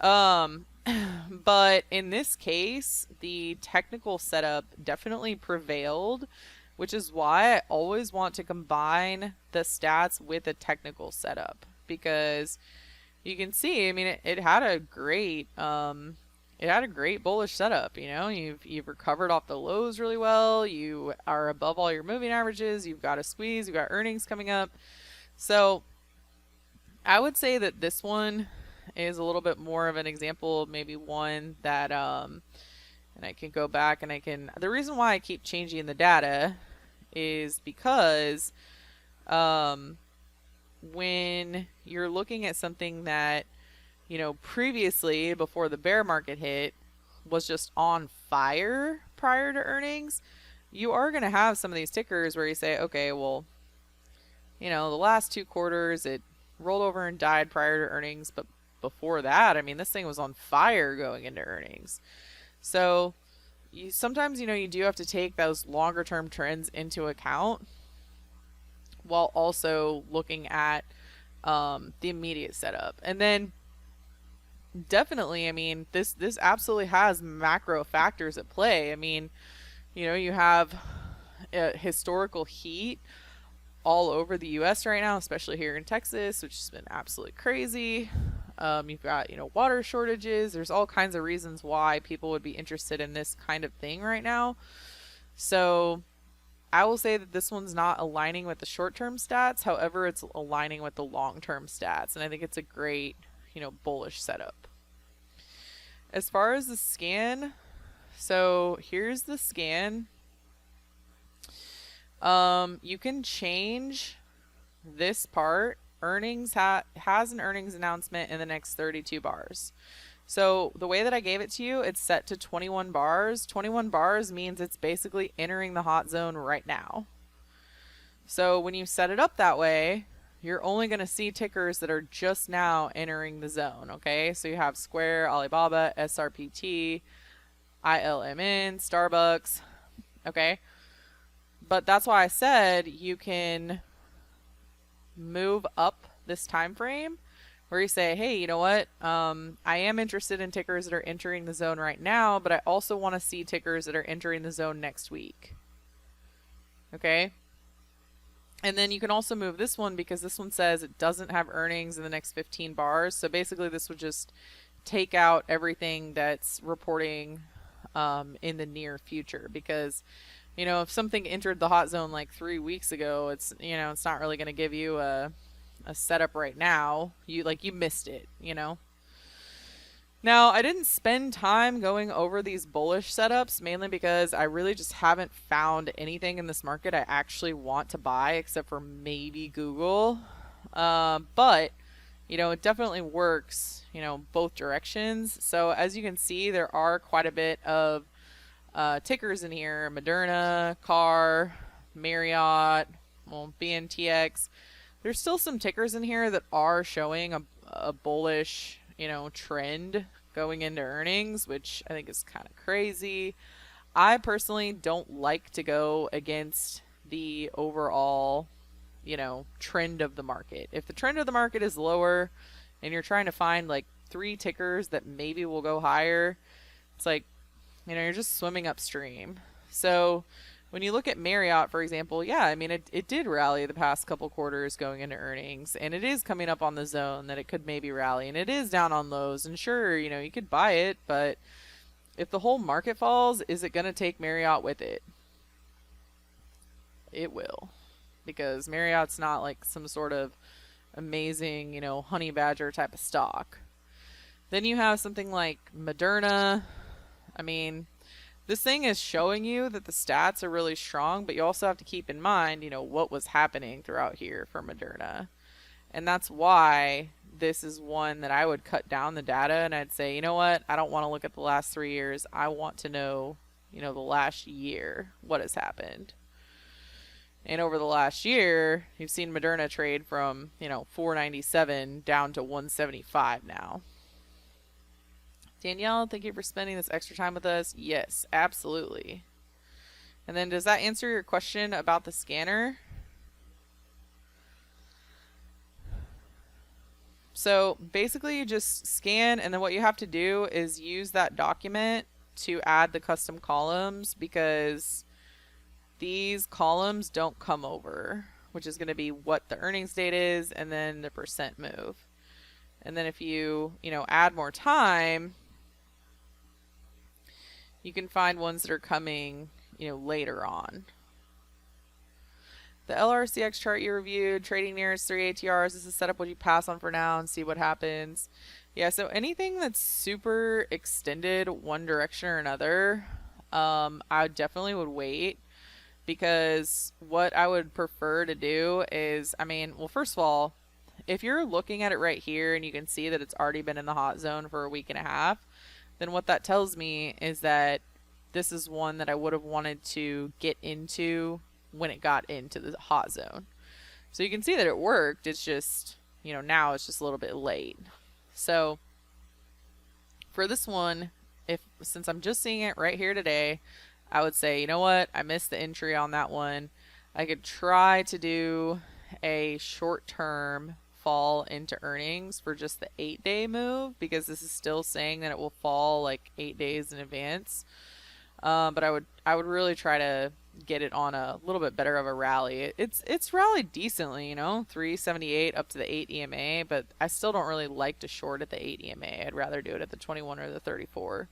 But in this case, the technical setup definitely prevailed, which is why I always want to combine the stats with a technical setup, because you can see, it had a great, it had a great bullish setup. You know, you've recovered off the lows really well. You are above all your moving averages. You've got a squeeze. You've got earnings coming up. So I would say that this one is a little bit more of an example of maybe one that and I can go back and the reason why I keep changing the data is because when you're looking at something that, you know, previously before the bear market hit was just on fire prior to earnings, you are going to have some of these tickers where you say, okay, well, you know, the last 2 quarters it rolled over and died prior to earnings, but before that, I mean, this thing was on fire going into earnings. So sometimes, you know, you do have to take those longer term trends into account while also looking at the immediate setup. And then definitely, I mean, this absolutely has macro factors at play. I mean, you know, you have historical heat all over the U.S. right now, especially here in Texas, which has been absolutely crazy. You've got, you know, water shortages. There's all kinds of reasons why people would be interested in this kind of thing right now. So I will say that this one's not aligning with the short-term stats. However, it's aligning with the long-term stats. And I think it's a great, you know, bullish setup. As far as the scan, so here's the scan. You can change this part. Earnings has an earnings announcement in the next 32 bars. So the way that I gave it to you, it's set to 21 bars. 21 bars means it's basically entering the hot zone right now. So when you set it up that way, you're only going to see tickers that are just now entering the zone, okay? So you have Square, Alibaba, SRPT, ILMN, Starbucks, okay? But that's why I said you can move up this time frame where you say, hey, you know what? I am interested in tickers that are entering the zone right now, but I also want to see tickers that are entering the zone next week. Okay? And then you can also move this one because this one says it doesn't have earnings in the next 15 bars. So basically this would just take out everything that's reporting in the near future, because you know, if something entered the hot zone like 3 weeks ago, it's, you know, it's not really going to give you a setup right now. You missed it, you know. Now, I didn't spend time going over these bullish setups mainly because I really just haven't found anything in this market I actually want to buy except for maybe Google. But, you know, it definitely works, you know, both directions. So as you can see, there are quite a bit of tickers in here: Moderna, Car, Marriott, well, BNTX. There's still some tickers in here that are showing a bullish, you know, trend going into earnings, which I think is kind of crazy. I personally don't like to go against the overall, you know, trend of the market. If the trend of the market is lower and you're trying to find like 3 tickers that maybe will go higher, it's like, you know, you're just swimming upstream. So when you look at Marriott, for example, yeah, I mean, it did rally the past couple quarters going into earnings, and it is coming up on the zone that it could maybe rally, and it is down on lows. And sure, you know, you could buy it, but if the whole market falls, is it going to take Marriott with it? It will, because Marriott's not like some sort of amazing, you know, honey badger type of stock. Then you have something like Moderna. I mean, this thing is showing you that the stats are really strong, but you also have to keep in mind, you know, what was happening throughout here for Moderna. And that's why this is one that I would cut down the data and I'd say, you know what? I don't want to look at the last 3 years. I want to know, you know, the last year, what has happened. And over the last year, you've seen Moderna trade from, you know, 497 down to 175 now. Danielle, thank you for spending this extra time with us. Yes, absolutely. And then does that answer your question about the scanner? So basically you just scan, and then what you have to do is use that document to add the custom columns, because these columns don't come over, which is going to be what the earnings date is and then the percent move. And then if you, you know, add more time, You can find ones that are coming, later on. The LRCX chart you reviewed, trading nearest 3 ATRs, is a setup would you pass on for now and see what happens? Yeah, so anything that's super extended one direction or another, I definitely would wait, because what I would prefer to do is, well, first of all, if you're looking at it right here and you can see that it's already been in the hot zone for a week and a half, then what that tells me is that this is one that I would have wanted to get into when it got into the hot zone. So you can see that it worked. It's just, now it's just a little bit late. So for this one, since I'm just seeing it right here today, I would say, you know what? I missed the entry on that one. I could try to do a short-term fall into earnings for just the 8-day move, because this is still saying that it will fall like 8 days in advance. But I would really try to get it on a little bit better of a rally. It's rallied decently, 378 up to the 8 EMA, but I still don't really like to short at the 8 EMA. I'd rather do it at the 21 or the 34.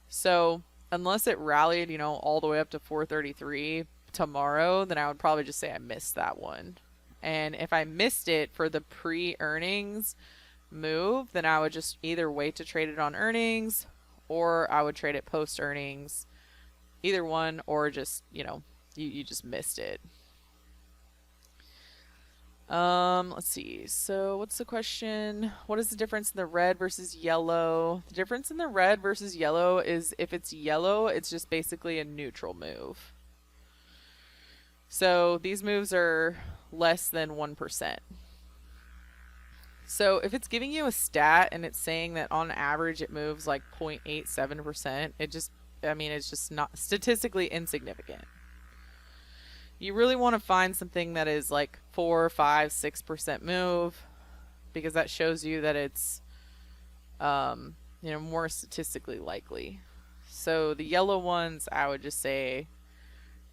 So unless it rallied, all the way up to 433 tomorrow, then I would probably just say I missed that one. And if I missed it for the pre-earnings move, then I would just either wait to trade it on earnings, or I would trade it post-earnings. Either one, or just, you just missed it. Let's see. So what's the question? What is the difference in the red versus yellow? The difference in the red versus yellow is, if it's yellow, it's just basically a neutral move. So these moves are less than 1%. So if it's giving you a stat and it's saying that on average it moves like 0.87%, it's just not statistically insignificant. You really want to find something that is like 4, 5, 6% move, because that shows you that it's, more statistically likely. So the yellow ones, I would just say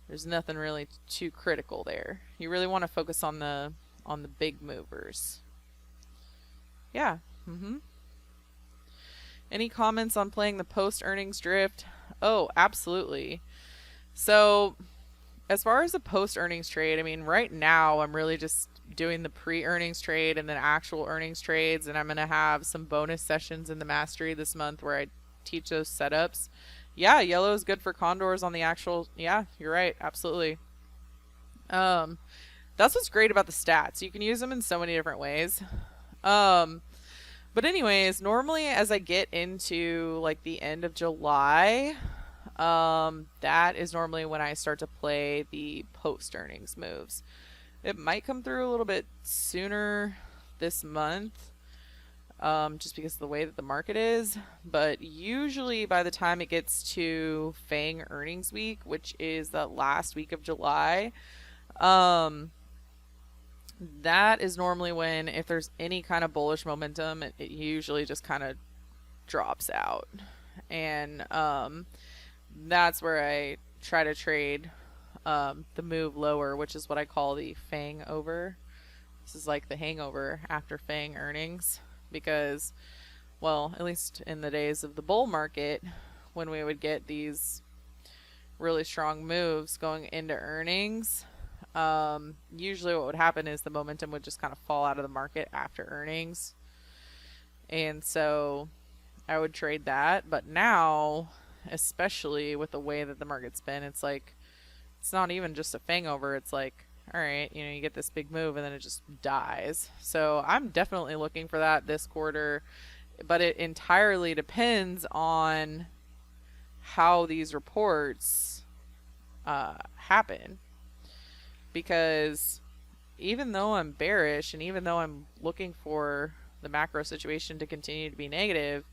there's nothing really too critical there. You really want to focus on the big movers. Yeah. Any comments on playing the post-earnings drift? Oh, absolutely. So as far as the post-earnings trade, right now I'm really just doing the pre-earnings trade and then actual earnings trades, and I'm going to have some bonus sessions in the Mastery this month where I teach those setups. Yeah, yellow is good for condors on the actual. Yeah, you're right. Absolutely. That's what's great about the stats. You can use them in so many different ways. But anyways, normally as I get into like the end of July, that is normally when I start to play the post earnings moves. It might come through a little bit sooner this month, just because of the way that the market is. But usually by the time it gets to FANG earnings week, which is the last week of July, that is normally when, if there's any kind of bullish momentum, it usually just kind of drops out. And that's where I try to trade the move lower, which is what I call the FANG over. This is like the hangover after FANG earnings, because, well, at least in the days of the bull market, when we would get these really strong moves going into earnings, usually what would happen is the momentum would just kind of fall out of the market after earnings. And so I would trade that. But now, especially with the way that the market's been, it's like, it's not even just a FANG over. It's like, all right, you get this big move and then it just dies. So I'm definitely looking for that this quarter, but it entirely depends on how these reports happen. Because even though I'm bearish and even though I'm looking for the macro situation to continue to be negative,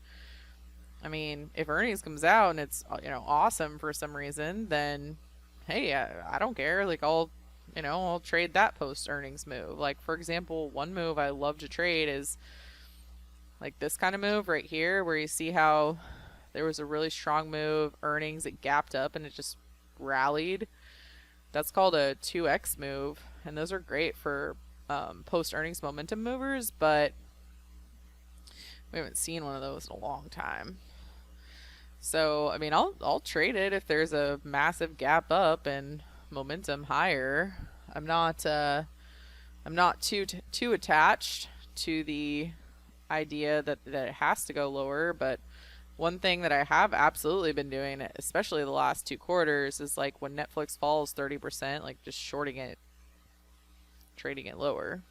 if earnings comes out and it's awesome for some reason, then hey, I don't care. Like I'll trade that post earnings move. Like for example, one move I love to trade is like this kind of move right here, where you see how there was a really strong move, earnings, it gapped up and it just rallied. That's called a 2x move, and those are great for post earnings momentum movers, but we haven't seen one of those in a long time. So, I mean, I'll trade it if there's a massive gap up and momentum higher. I'm not I'm not too attached to the idea that it has to go lower, but one thing that I have absolutely been doing, especially the last 2 quarters, is like when Netflix falls 30%, like just shorting it, trading it lower.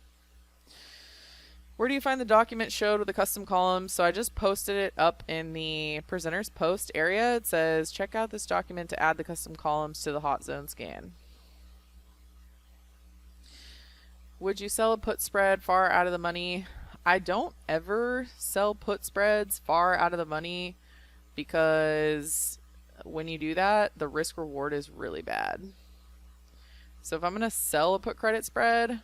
Where do you find the document showed with the custom columns? So I just posted it up in the presenters post area. It says, check out this document to add the custom columns to the hot zone scan. Would you sell a put spread far out of the money? I don't ever sell put spreads far out of the money because when you do that, the risk reward is really bad. So if I'm going to sell a put credit spread,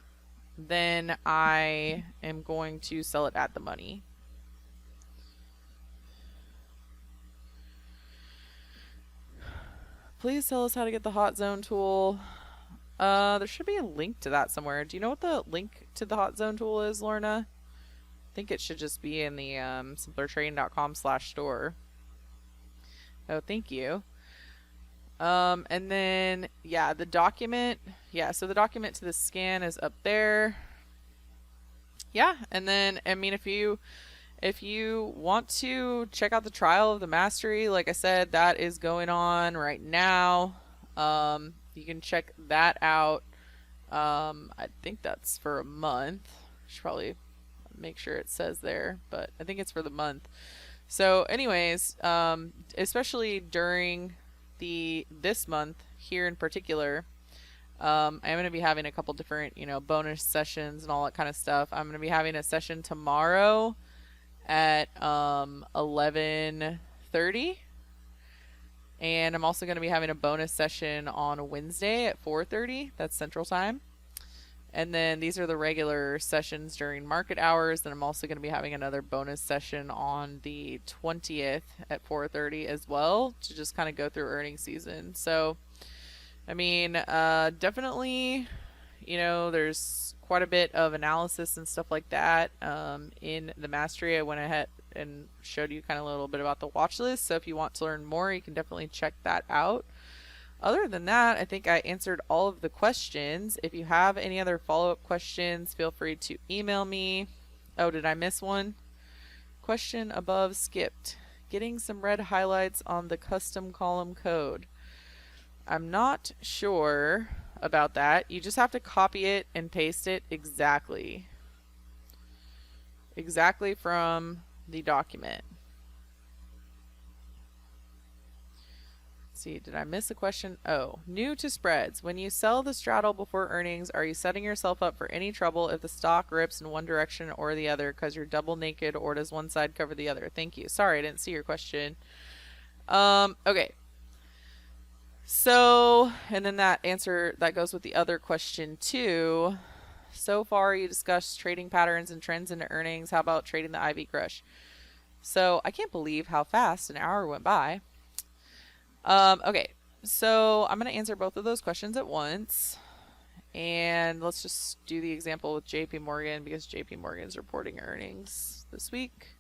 then I am going to sell it at the money. Please tell us how to get the hot zone tool. There should be a link to that somewhere. Do you know what the link to the hot zone tool is, Lorna? I think it should just be in the simplertrading.com/store. Oh, thank you. And then, yeah, the document. Yeah, so the document to the scan is up there. Yeah, and then, I mean, if you want to check out the trial of the mastery, like I said, that is going on right now. You can check that out. I think that's for a month. Should probably make sure it says there, but I think it's for the month. So anyways, especially during this month here in particular, I'm going to be having a couple different, bonus sessions and all that kind of stuff. I'm going to be having a session tomorrow at 11:30, and I'm also going to be having a bonus session on Wednesday at 4:30. That's Central Time. And then these are the regular sessions during market hours. Then I'm also going to be having another bonus session on the 20th at 4:30 as well to just kind of go through earnings season. So, I mean, definitely, there's quite a bit of analysis and stuff like that in the mastery. I went ahead and showed you kind of a little bit about the watch list. So if you want to learn more, you can definitely check that out. Other than that, I think I answered all of the questions. If you have any other follow-up questions, feel free to email me. Oh, did I miss one? Question above skipped. Getting some red highlights on the custom column code. I'm not sure about that. You just have to copy it and paste it exactly from the document. See, did I miss a question? Oh, new to spreads. When you sell the straddle before earnings, are you setting yourself up for any trouble if the stock rips in one direction or the other because you're double naked, or does one side cover the other? Thank you. Sorry, I didn't see your question. Okay. So, and then that goes with the other question too. So far, you discussed trading patterns and trends into earnings. How about trading the IV crush? So, I can't believe how fast an hour went by. Okay, so I'm going to answer both of those questions at once. And let's just do the example with JP Morgan because JP Morgan's reporting earnings this week.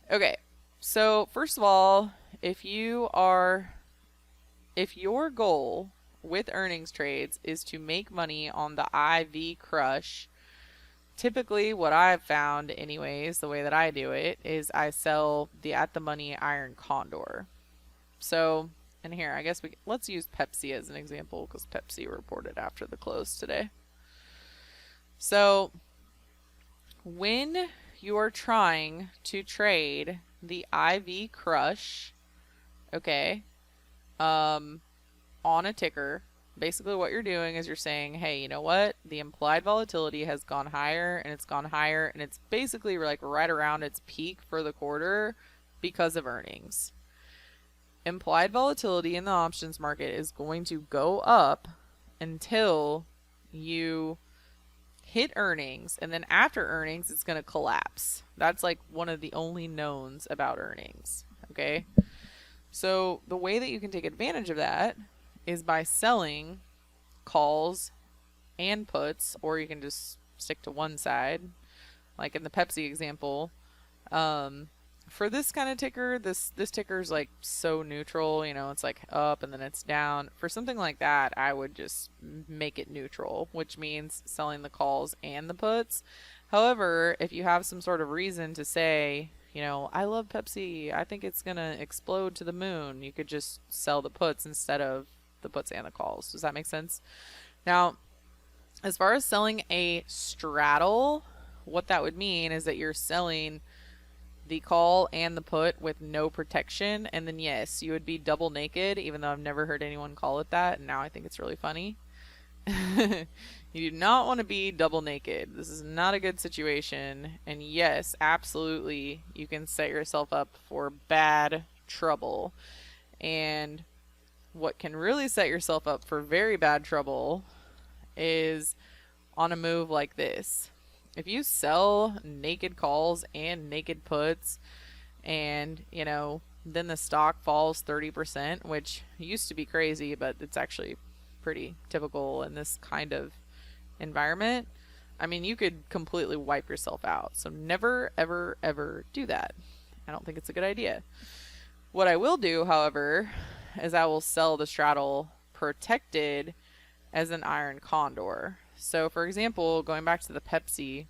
Okay, so first of all, if your goal with earnings trades is to make money on the IV crush, typically what I've found anyways, the way that I do it, is I sell the at the money iron condor. So, and here, I guess let's use Pepsi as an example because Pepsi reported after the close today. So, when you're trying to trade the IV crush, okay, on a ticker, basically what you're doing is you're saying, hey, you know what? The implied volatility has gone higher and it's gone higher and it's basically like right around its peak for the quarter because of earnings. Implied volatility in the options market is going to go up until you hit earnings, and then after earnings it's going to collapse. That's like one of the only knowns about earnings. Okay, so the way that you can take advantage of that is by selling calls and puts, or you can just stick to one side, like in the Pepsi example, for this kind of ticker, this ticker is like so neutral, you know, it's like up and then it's down. For something like that, I would just make it neutral, which means selling the calls and the puts. However, if you have some sort of reason to say, you know, I love Pepsi, I think it's going to explode to the moon, you could just sell the puts instead of the puts and the calls. Does that make sense? Now, as far as selling a straddle, what that would mean is that you're selling the call and the put with no protection, and then yes, you would be double naked, even though I've never heard anyone call it that, and now I think it's really funny. You do not want to be double naked. This is not a good situation, and yes, absolutely, you can set yourself up for bad trouble. And what can really set yourself up for very bad trouble is on a move like this. If you sell naked calls and naked puts and, you know, then the stock falls 30%, which used to be crazy, but it's actually pretty typical in this kind of environment. I mean, you could completely wipe yourself out. So never, ever, ever do that. I don't think it's a good idea. What I will do, however, is I will sell the straddle protected as an iron condor. So for example, going back to the Pepsi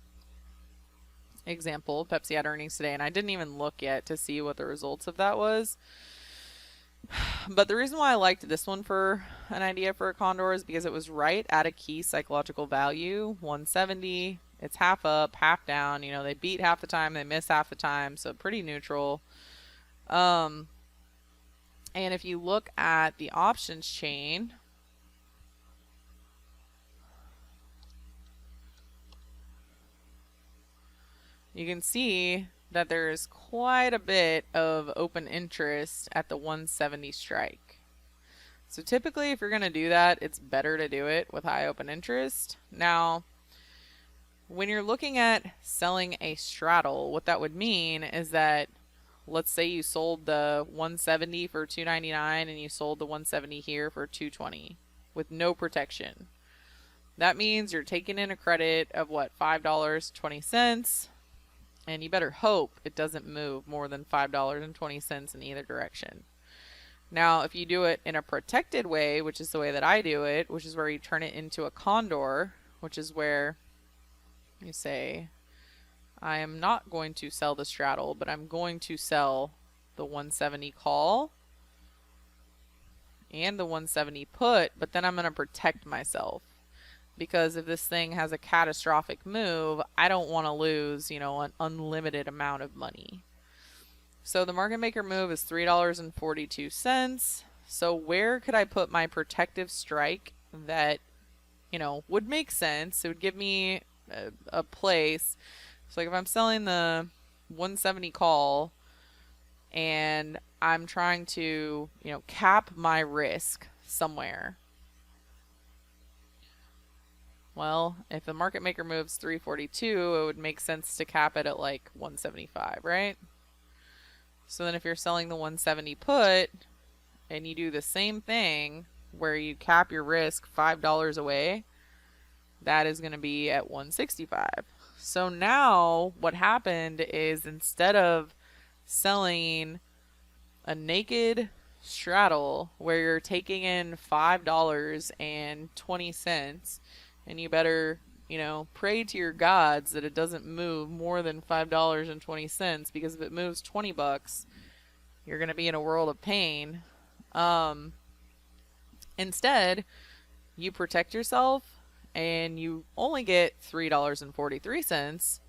example, Pepsi had earnings today, and I didn't even look yet to see what the results of that was. But the reason why I liked this one for an idea for a condor is because it was right at a key psychological value, 170. It's half up, half down. You know, they beat half the time, they miss half the time, so pretty neutral. And if you look at the options chain, you can see that there's quite a bit of open interest at the 170 strike. So typically, if you're going to do that, it's better to do it with high open interest. Now, when you're looking at selling a straddle, what that would mean is that, let's say you sold the 170 for $2.99 and you sold the 170 here for $2.20 with no protection. That means you're taking in a credit of what, $5.20, and you better hope it doesn't move more than $5.20 in either direction. Now, if you do it in a protected way, which is the way that I do it, which is where you turn it into a condor, which is where you say, I am not going to sell the straddle, but I'm going to sell the 170 call and the 170 put, but then I'm going to protect myself. Because if this thing has a catastrophic move, I don't want to lose, you know, an unlimited amount of money. So the market maker move is $3.42. So where could I put my protective strike that, you know, would make sense? It would give me a place. So like if I'm selling the 170 call and I'm trying to, you know, cap my risk somewhere. Well, if the market maker moves 342, it would make sense to cap it at like 175, right? So then if you're selling the 170 put and you do the same thing where you cap your risk $5 away, that is going to be at 165. So now what happened is instead of selling a naked straddle where you're taking in $5.20, and you better, you know, pray to your gods that it doesn't move more than $5.20, because if it moves $20, you're going to be in a world of pain. Instead, you protect yourself and you only get $3.43,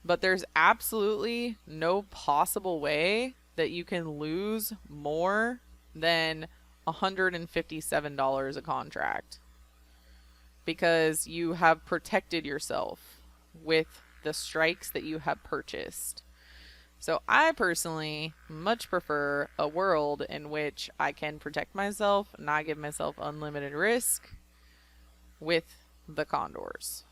but there's absolutely no possible way that you can lose more than $157 a contract, because you have protected yourself with the strikes that you have purchased. So I personally much prefer a world in which I can protect myself, not give myself unlimited risk with the condors.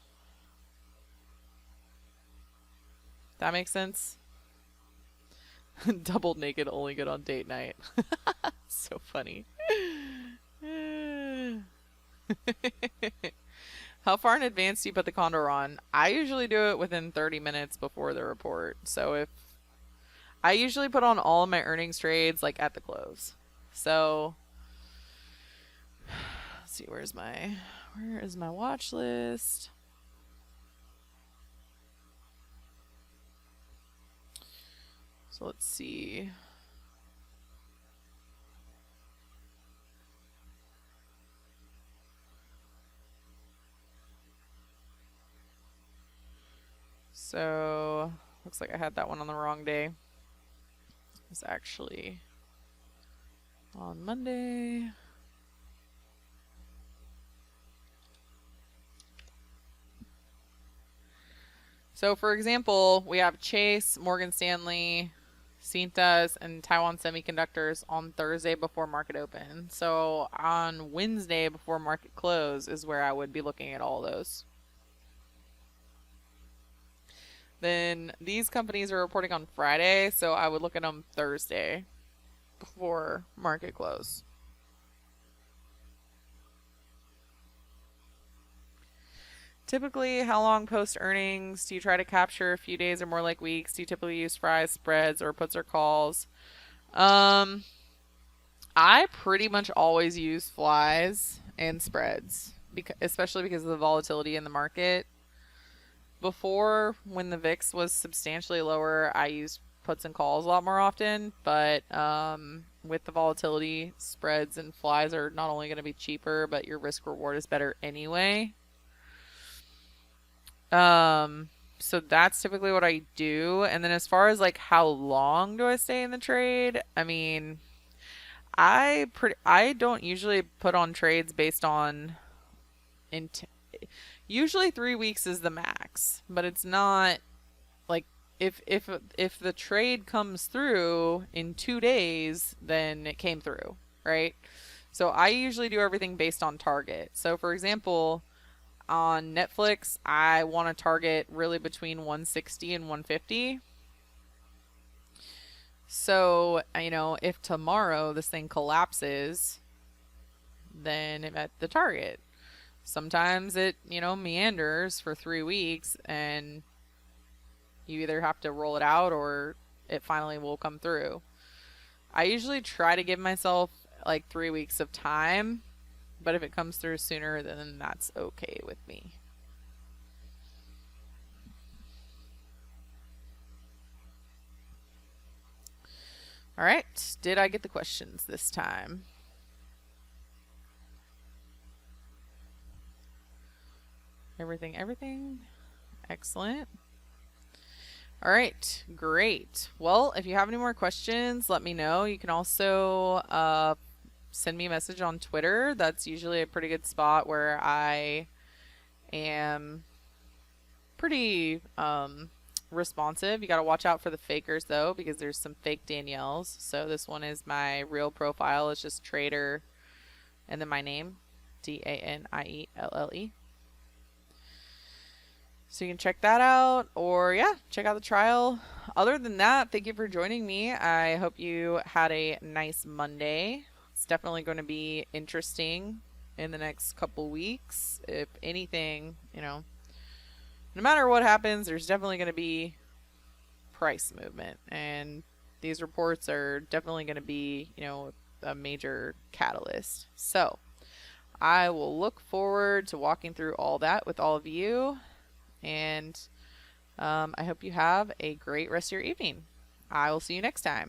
That makes sense? Double naked, only good on date night. So funny. How far in advance do you put the condor on? I usually do it within 30 minutes before the report. So if I usually put on all of my earnings trades like at the close. So let's see, where is my watch list? So let's see. So looks like I had that one on the wrong day. It was actually on Monday. So for example, we have Chase, Morgan Stanley, Cintas, and Taiwan Semiconductors on Thursday before market open. So on Wednesday before market close is where I would be looking at all those. Then these companies are reporting on Friday, so I would look at them Thursday before market close. Typically, how long post earnings do you try to capture? A few days or more like weeks? Do you typically use fries, spreads, or puts or calls? I pretty much always use flies and spreads, especially because of the volatility in the market. Before, when the VIX was substantially lower, I used puts and calls a lot more often, but with the volatility, spreads and flies are not only going to be cheaper, but your risk reward is better anyway. So that's typically what I do. And then as far as like how long do I stay in the trade? I mean, I don't usually put on trades based on usually 3 weeks is the max, but it's not like if the trade comes through in 2 days, then it came through, right? So I usually do everything based on target. So for example, on Netflix, I want to target really between 160 and 150. So, if tomorrow this thing collapses, then I'm at the target. Sometimes it, meanders for 3 weeks and you either have to roll it out or it finally will come through. I usually try to give myself like 3 weeks of time, but if it comes through sooner, then that's okay with me. All right. Did I get the questions this time? Everything? Excellent. All right. Great. Well, if you have any more questions, let me know. You can also send me a message on Twitter. That's usually a pretty good spot where I am pretty responsive. You got to watch out for the fakers though, because there's some fake Danielles. So this one is my real profile. It's just trader and then my name, Danielle. So you can check that out, or yeah, check out the trial. Other than that, thank you for joining me. I hope you had a nice Monday. It's definitely going to be interesting in the next couple weeks. If anything, no matter what happens, there's definitely going to be price movement. And these reports are definitely going to be, a major catalyst. So I will look forward to walking through all that with all of you. And I hope you have a great rest of your evening. I will see you next time.